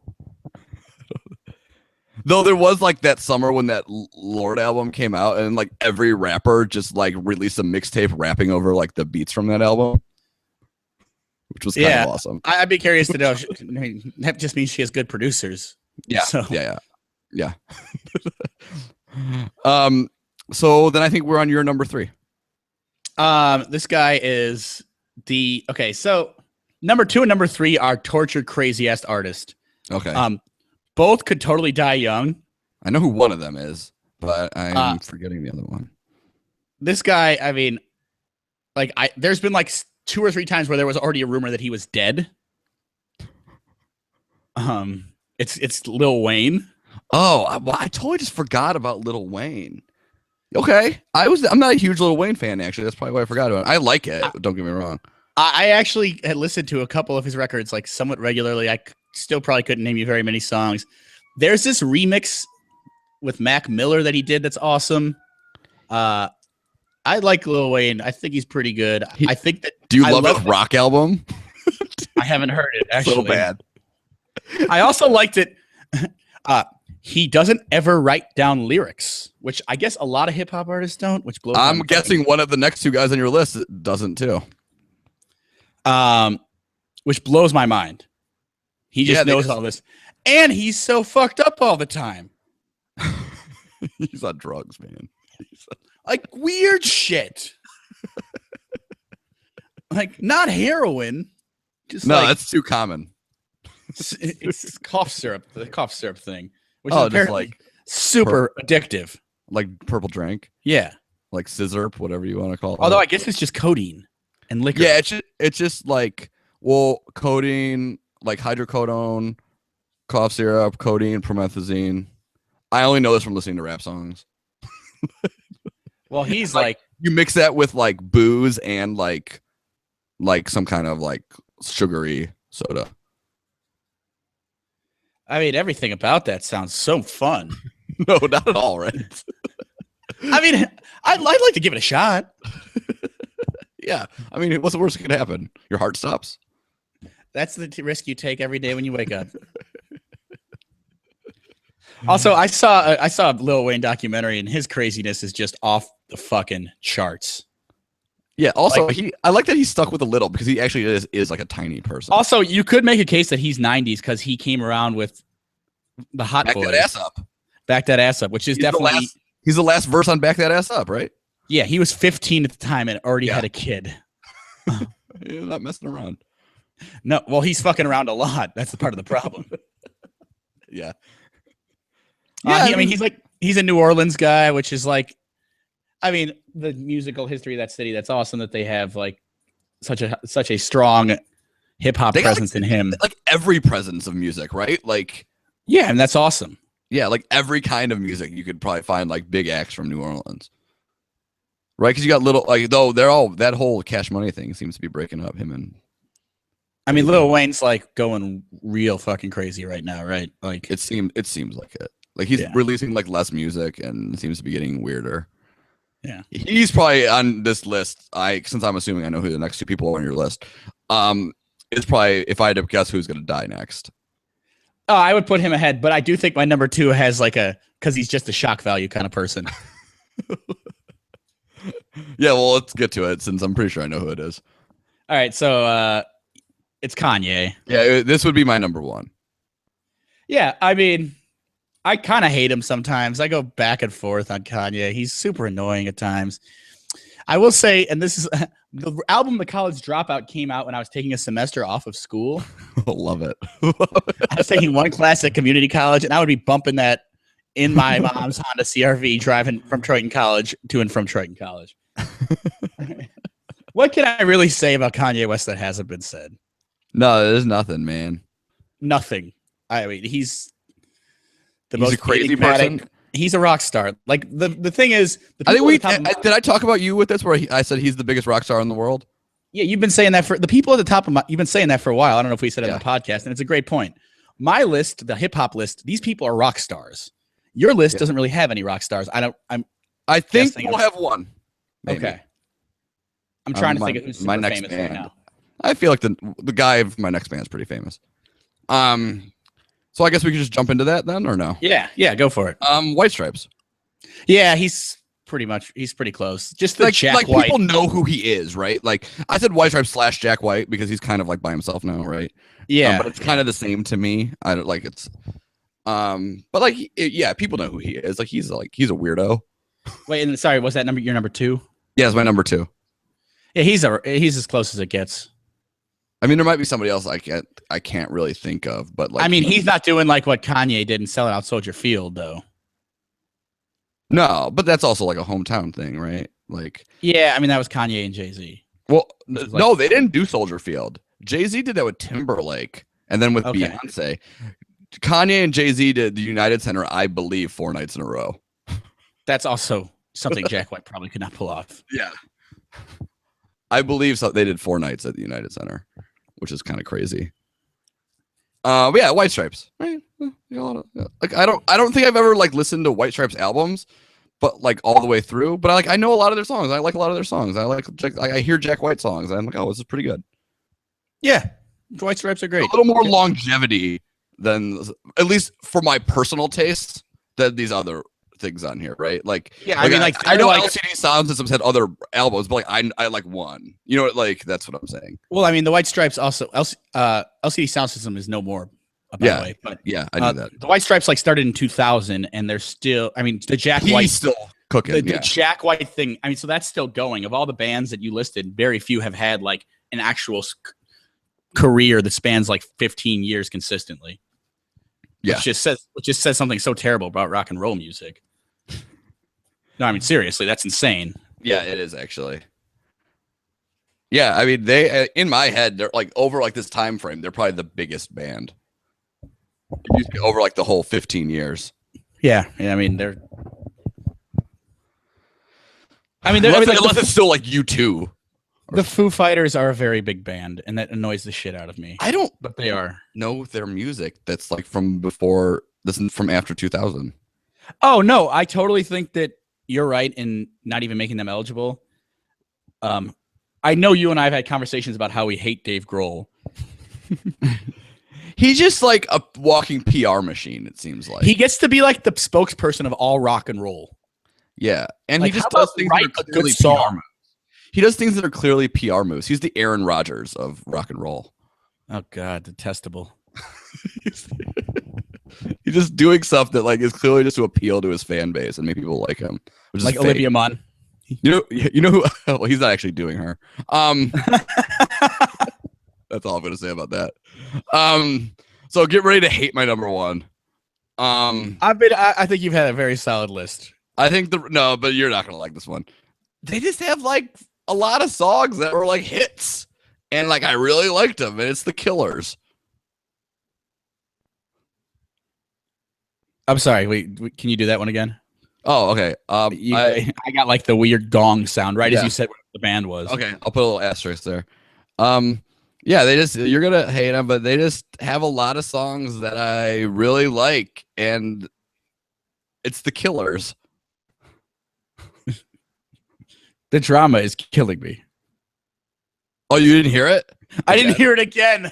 Though there was like that summer when that Lorde album came out and like every rapper just like released a mixtape rapping over like the beats from that album. Which was kind of awesome. I'd be curious to know. I mean, that just means she has good producers. Yeah. So. Yeah. So then I think we're on your number 3. This guy is okay. So number 2 and number 3 are tortured, crazy ass artists. Okay. Both could totally die young. I know who one of them is, but I'm forgetting the other one. This guy, I mean, like there's been like 2 or 3 times where there was already a rumor that he was dead. It's Lil Wayne. Oh, I totally just forgot about Lil Wayne. Okay, I'm not a huge Lil Wayne fan actually. That's probably why I forgot about it. I like it. Don't get me wrong. I actually had listened to a couple of his records like somewhat regularly. I still probably couldn't name you very many songs. There's this remix with Mac Miller that he did that's awesome. I like Lil Wayne. I think he's pretty good. I think that. Do you love his rock album? I haven't heard it actually. So bad. I also liked it. he doesn't ever write down lyrics, which I guess a lot of hip hop artists don't, which blows I'm my guessing one of the next two guys on your list doesn't too. Which blows my mind. He just knows all this. And he's so fucked up all the time. He's on drugs, man. Like weird shit. Like not heroin. Just no, like, that's too common. It's cough syrup, the cough syrup thing, which is apparently like super addictive. Like purple drink. Yeah. Like scissor, whatever you want to call it. Although I guess it's just codeine and liquor. Yeah, it's just like, well, codeine, like hydrocodone, cough syrup, codeine, promethazine. I only know this from listening to rap songs. Well, he's like you mix that with like booze and like some kind of like sugary soda. I mean, everything about that sounds so fun. No, not at all, right? I mean, I'd like to give it a shot. Yeah. I mean, what's the worst that could happen? Your heart stops. That's the risk you take every day when you wake up. Also, I saw a Lil Wayne documentary, and his craziness is just off the fucking charts. Yeah. Also, I like that he's stuck with a little because he actually is like a tiny person. Also, you could make a case that he's 90s because he came around with the Hot Boys. Back that ass up. Back that ass up, which is definitely he's the last verse on Back That Ass Up, right? Yeah, he was 15 at the time and already had a kid. He's not messing around. No, well, he's fucking around a lot. That's the part of the problem. Yeah. I mean, he's a New Orleans guy, which is like, I mean, the musical history of that city. That's awesome that they have like such a strong hip hop presence in him. Like every presence of music, right? Like, yeah, and that's awesome. Yeah, like every kind of music you could probably find like big acts from New Orleans, right? Because you got little like though they're all that whole Cash Money thing seems to be breaking up him and. I mean, Lil Wayne's like going real fucking crazy right now, right? Like it seems like it. Like he's releasing like less music and it seems to be getting weirder. Yeah, he's probably on this list. Since I'm assuming I know who the next two people are on your list. It's probably if I had to guess who's gonna die next. Oh, I would put him ahead, but I do think my number 2 has like because he's just a shock value kind of person. Yeah, well, let's get to it since I'm pretty sure I know who it is. All right, so it's Kanye. Yeah, this would be my number 1. Yeah, I mean, I kind of hate him sometimes. I go back and forth on Kanye. He's super annoying at times. I will say, and this is the album The College Dropout came out when I was taking a semester off of school. Love it. I was taking one class at community college, and I would be bumping that in my mom's Honda CRV driving from Troyton College to and from Troyton College. What can I really say about Kanye West that hasn't been said? No, there's nothing, man. Nothing. I mean, he's a crazy person. He's a rock star. Like the thing is, I think did I talk about you with this where I said he's the biggest rock star in the world? Yeah, you've been saying that for the people at the top of you've been saying that for a while. I don't know if we said it on the podcast, and it's a great point. My list, the hip hop list, these people are rock stars. Your list doesn't really have any rock stars. I think we'll have one. Maybe. Okay. I'm trying to think of who's super famous band. right now. I feel like the guy of my next band is pretty famous. So I guess we could just jump into that then, or no? Yeah, go for it. White Stripes. Yeah, he's pretty close. Just the Jack White. People know who he is, right? Like I said, White Stripes / Jack White because he's kind of like by himself now, right? Yeah, but it's kind of the same to me. I don't like it's. But like, people know who he is. Like he's a weirdo. Wait, and sorry, was that your number 2? Yeah, it's my number 2. Yeah, he's as close as it gets. I mean, there might be somebody else I can't really think of, but like, I mean, he's not doing like what Kanye did and selling out Soldier Field, though. No, but that's also like a hometown thing, right? Like, yeah, I mean, that was Kanye and Jay-Z. Well, no, they didn't do Soldier Field. Jay-Z did that with Timberlake, and then with Beyonce. Kanye and Jay-Z did the United Center, I believe, 4 nights in a row. That's also something Jack White probably could not pull off. Yeah. I believe so. They did 4 nights at the United Center, which is kind of crazy. But yeah, White Stripes. Right? Like I don't think I've ever like listened to White Stripes albums, but like all the way through. But I know a lot of their songs. I like a lot of their songs. I hear Jack White songs. And I'm like, oh, this is pretty good. Yeah, White Stripes are great. A little more longevity than at least for my personal taste than these other things on here, right? Like, yeah, I mean, like I know like, LCD Sound Systems had other albums, but like I like one. You know what? Like that's what I'm saying. well, I mean, the White Stripes also LCD Sound System is no more, by the way. But yeah, I knew that. The White Stripes like started in 2000, and they're still. I mean, the Jack White still cooking. The Jack White thing. I mean, so that's still going. Of all the bands that you listed, very few have had like an actual career that spans like 15 years consistently. Yeah, which just says something so terrible about rock and roll music. No, I mean seriously, that's insane. Yeah, it is actually. Yeah, I mean they in my head they're like over like this time frame they're probably the biggest band. Over like the whole 15 years. Yeah, I mean they're. Unless it's still like U2. The Foo Fighters are a very big band, and that annoys the shit out of me. I don't, but they are. Know their music that's like from before. This is from after 2000. Oh no, I totally think that you're right in not even making them eligible. I know you and I have had conversations about how we hate Dave Grohl. He's just like a walking PR machine. It seems like he gets to be like the spokesperson of all rock and roll. Yeah, and like, he just does things that are clearly PR moves. He does things that are clearly PR moves. He's the Aaron Rodgers of rock and roll. Oh God, detestable. He's just doing stuff that like is clearly just to appeal to his fan base and make people like him. Which like is Olivia Munn. You know who? Well, he's not actually doing her. That's all I'm gonna say about that. So get ready to hate my number one. I think you've had a very solid list. I think but you're not gonna like this one. They just have like a lot of songs that were like hits, and like I really liked them, and it's the Killers. I'm sorry. Wait, can you do that one again? Oh, okay. I got like the weird gong sound right as you said what the band was. Okay, I'll put a little asterisk there. Yeah, you're gonna hate them, but they just have a lot of songs that I really like, and it's the Killers. The drama is killing me. Oh, you didn't hear it? I didn't hear it again.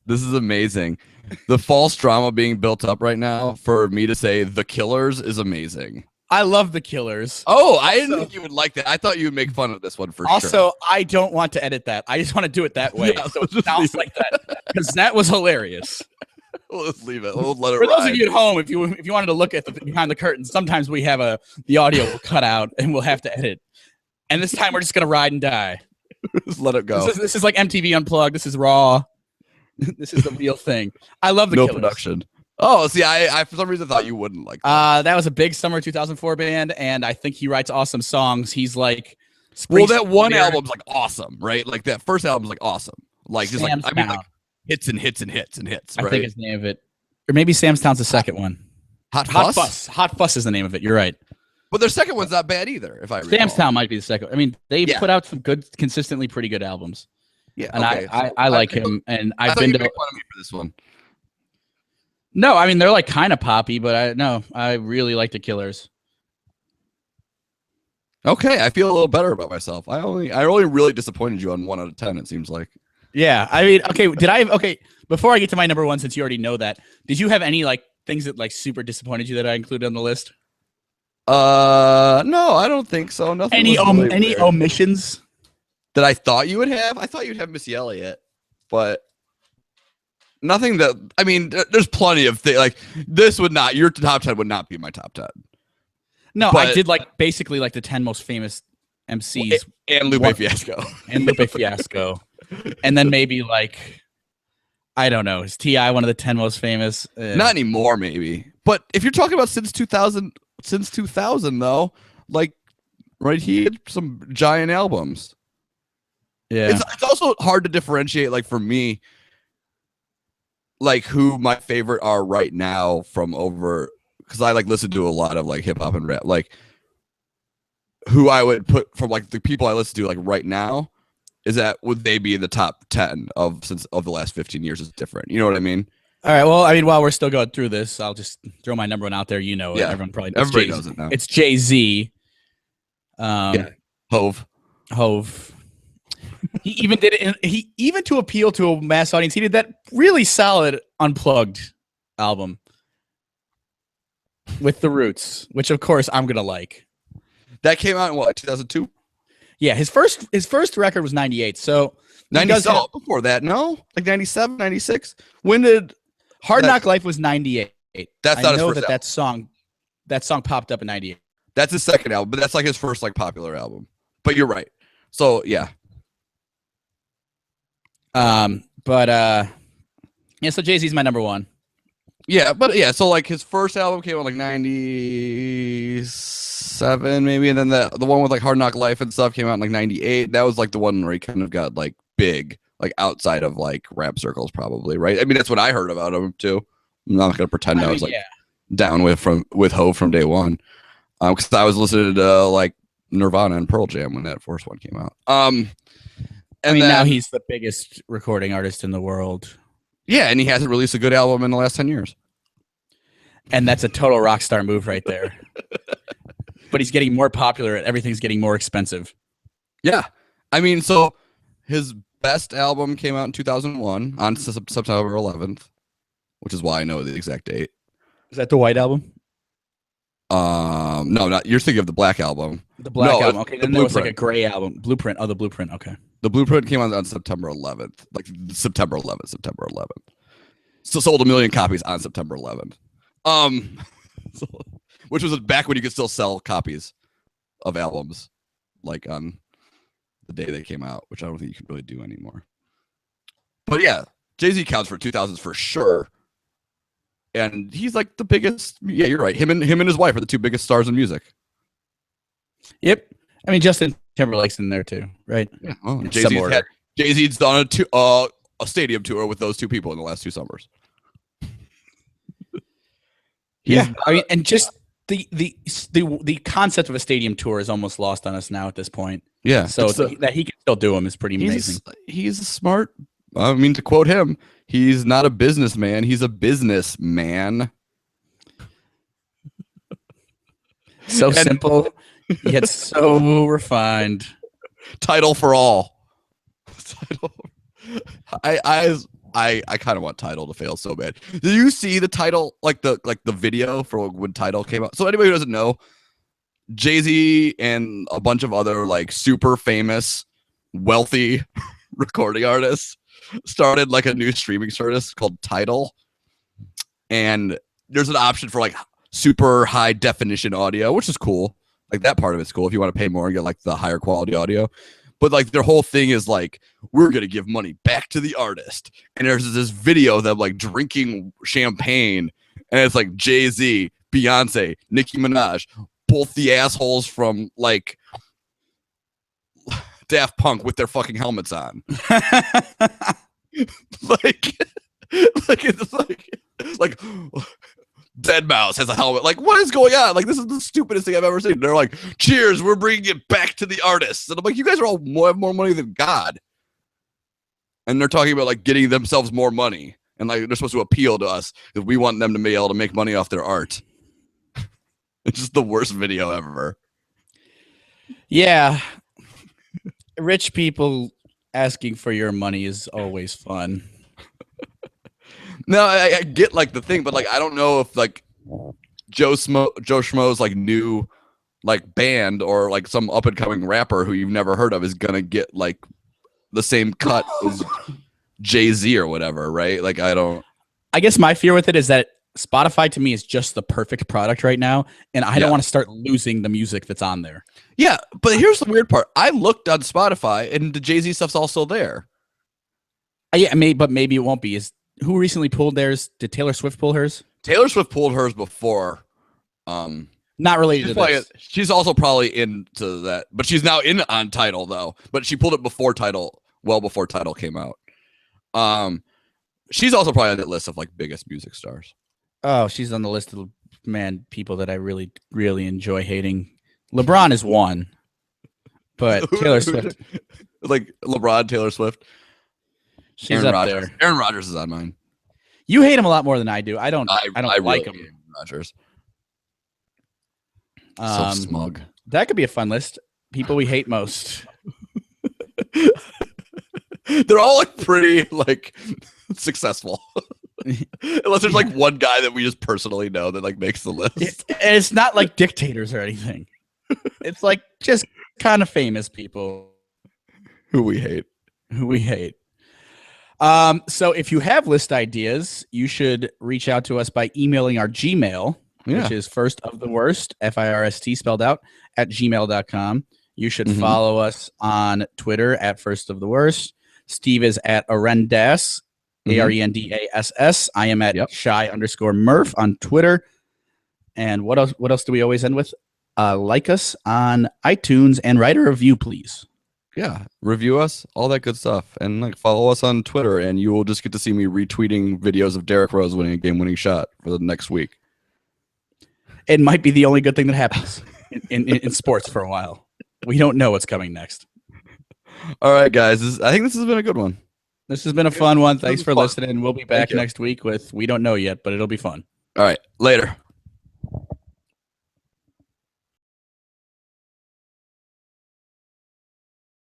This is amazing. The false drama being built up right now for me to say the Killers is amazing. I love the Killers. Oh, I didn't think you would like that. I thought you would make fun of this one for sure. Also, I don't want to edit that. I just want to do it that way. Yeah, so it sounds like that. Because that was hilarious. We'll just leave it. We'll let it For ride. those of you at home, if you wanted to look at behind the curtain, sometimes we have the audio will cut out and we'll have to edit. And this time we're just gonna ride and die. Just let it go. This is like MTV Unplugged. This is raw. This is the real thing. I love the Killers. Production. Oh, see, I for some reason thought you wouldn't like that. That was a big summer 2004 band, and I think he writes awesome songs. He's like, that one album's like awesome, right? Like that first album's like awesome. Like just like like hits and hits and hits and hits. Right? I think his name of it, or maybe Sam's Town's the second one. Hot Fuss. Hot Fuss is the name of it. You're right. But their second one's not bad either. If I recall. Sam's Town might be the second. I mean, they put out some good, consistently pretty good albums. Yeah, and okay. I like him, and I've been to. Make fun of me for this one. No, I mean they're like kind of poppy, but I really like the Killers. Okay, I feel a little better about myself. I only really disappointed you on 1 out of 10. It seems like. Yeah, I mean, okay. Before I get to my number one, since you already know that, did you have any like things that like super disappointed you that I included on the list? No, I don't think so. Nothing. Any omissions that I thought you would have? I thought you'd have Missy Elliott, but nothing that. I mean, there's plenty of things like this would not. Your top 10 would not be my top 10. No, but I did like basically like the 10 most famous MCs and Lupe Fiasco and then maybe like I don't know, is T.I. one of the 10 most famous? Not anymore, maybe. But if you're talking about since 2000 though, like right, he had some giant albums. Yeah, it's also hard to differentiate, like for me, like who my favorite are right now from over. Because I like listen to a lot of like hip hop and rap, like who I would put from like the people I listen to like right now is that would they be in the top 10 of the last 15 years is different. You know what I mean? All right. Well, I mean, while we're still going through this, I'll just throw my number one out there. You know it. Yeah. Everybody knows it now. It's Jay-Z. Hove. He even did it. He even to appeal to a mass audience. He did that really solid Unplugged album with the Roots, which of course I'm gonna like. That came out in what, 2002? Yeah, his first record was 98. So 97 before that, no? Like 97, 96? When did Hard Knock Life was 98. That's not his know first that album. that song popped up in 98. That's his second album, but that's like his first like popular album. But you're right. So yeah. So Jay-Z's my number one. Yeah, but yeah, so like his first album came out like 97 maybe, and then the one with like Hard Knock Life and stuff came out in like 98. That was like the one where he kind of got like big, like outside of like rap circles probably, right? I mean, that's what I heard about him too. I'm not going to pretend I was like down with Hove from day one. Cuz I was listening to like Nirvana and Pearl Jam when that first one came out. And then, now he's the biggest recording artist in the world. Yeah, and he hasn't released a good album in the last 10 years. And that's a total rock star move right there. But he's getting more popular and everything's getting more expensive. Yeah. I mean, so his best album came out in 2001 on September 11th, which is why I know the exact date. Is that the White Album? No, not. You're thinking of the Black Album. The Black Album. Okay, then there was like a gray album. Blueprint. Oh, the Blueprint. Okay. The Blueprint came out on September 11th, like September 11th. So sold 1 million copies on September 11th. Which was back when you could still sell copies of albums, like on the day they came out, which I don't think you can really do anymore. But yeah, Jay-Z counts for 2000s for sure. And he's like the biggest. Yeah, you're right. Him and his wife are the two biggest stars in music. Yep. I mean, Justin Timberlake's in there too, right? Yeah. Oh, Jay-Z's done a stadium tour with those two people in the last 2 summers. Yeah. I mean, and just the concept of a stadium tour is almost lost on us now at this point. Yeah. So that he can still do them is pretty amazing. He's a smart. I mean, to quote him, he's not a businessman. He's a businessman. So simple, yet so refined. Title for all. Title. I kind of want Title to fail so bad. Did you see the Title, like the video for when Title came out? So anybody who doesn't know, Jay-Z and a bunch of other like super famous, wealthy recording artists started like a new streaming service called Tidal, and there's an option for like super high definition audio, which is cool. Like that part of it's cool if you want to pay more and get like the higher quality audio. But like their whole thing is like, we're gonna give money back to the artist, and there's this video of them like drinking champagne, and it's like Jay-Z, Beyonce, Nicki Minaj, both the assholes from like Daft Punk with their fucking helmets on. like Dead has a helmet. Like, what is going on? Like, this is the stupidest thing I've ever seen. They're like, cheers, we're bringing it back to the artists. And I'm like, you guys are all have more money than God. And they're talking about like getting themselves more money. And like they're supposed to appeal to us because we want them to be able to make money off their art. It's just the worst video ever. Yeah. Rich people asking for your money is always fun. No, I get like the thing, but like I don't know if like Joe Schmo's like new like band or like some up and coming rapper who you've never heard of is gonna get like the same cut as Jay-Z or whatever, right? Like I guess my fear with it is that Spotify to me is just the perfect product right now, and I don't want to start losing the music that's on there. Yeah, but here's the weird part. I looked on Spotify, and the Jay-Z stuff's also there. Yeah, maybe it won't be. Who recently pulled theirs? Did Taylor Swift pull hers? Taylor Swift pulled hers before. Not related to this. She's also probably into that, but she's now in on Tidal though. But she pulled it before Tidal, well before Tidal came out. She's also probably on that list of like biggest music stars. Oh, she's on the list of people that I really, really enjoy hating. LeBron is one, but Taylor Swift, like LeBron, Taylor Swift, she's up there. Aaron Rodgers is on mine. You hate him a lot more than I do. I don't like him. Aaron Rodgers. So smug. That could be a fun list. People we hate most. They're all like pretty like successful. Unless there's like one guy that we just personally know that like makes the list. And it's not like dictators or anything. It's like just kind of famous people Who we hate. So if you have list ideas, you should reach out to us by emailing our Gmail, which is first of the worst, FIRST spelled out, at gmail.com. You should follow us on Twitter at first of the worst. Steve is at Arendass, ARENDASS. I am at shy_Murph on Twitter. And what else do we always end with? Like us on iTunes and write a review, please. Yeah, review us, all that good stuff, and like follow us on Twitter, and you will just get to see me retweeting videos of Derrick Rose winning a game-winning shot for the next week. It might be the only good thing that happens in sports for a while. We don't know what's coming next. All right, guys, I think this has been a good one. This has been a fun one. Thanks for listening. We'll be back next week with We Don't Know Yet, but it'll be fun. All right, later.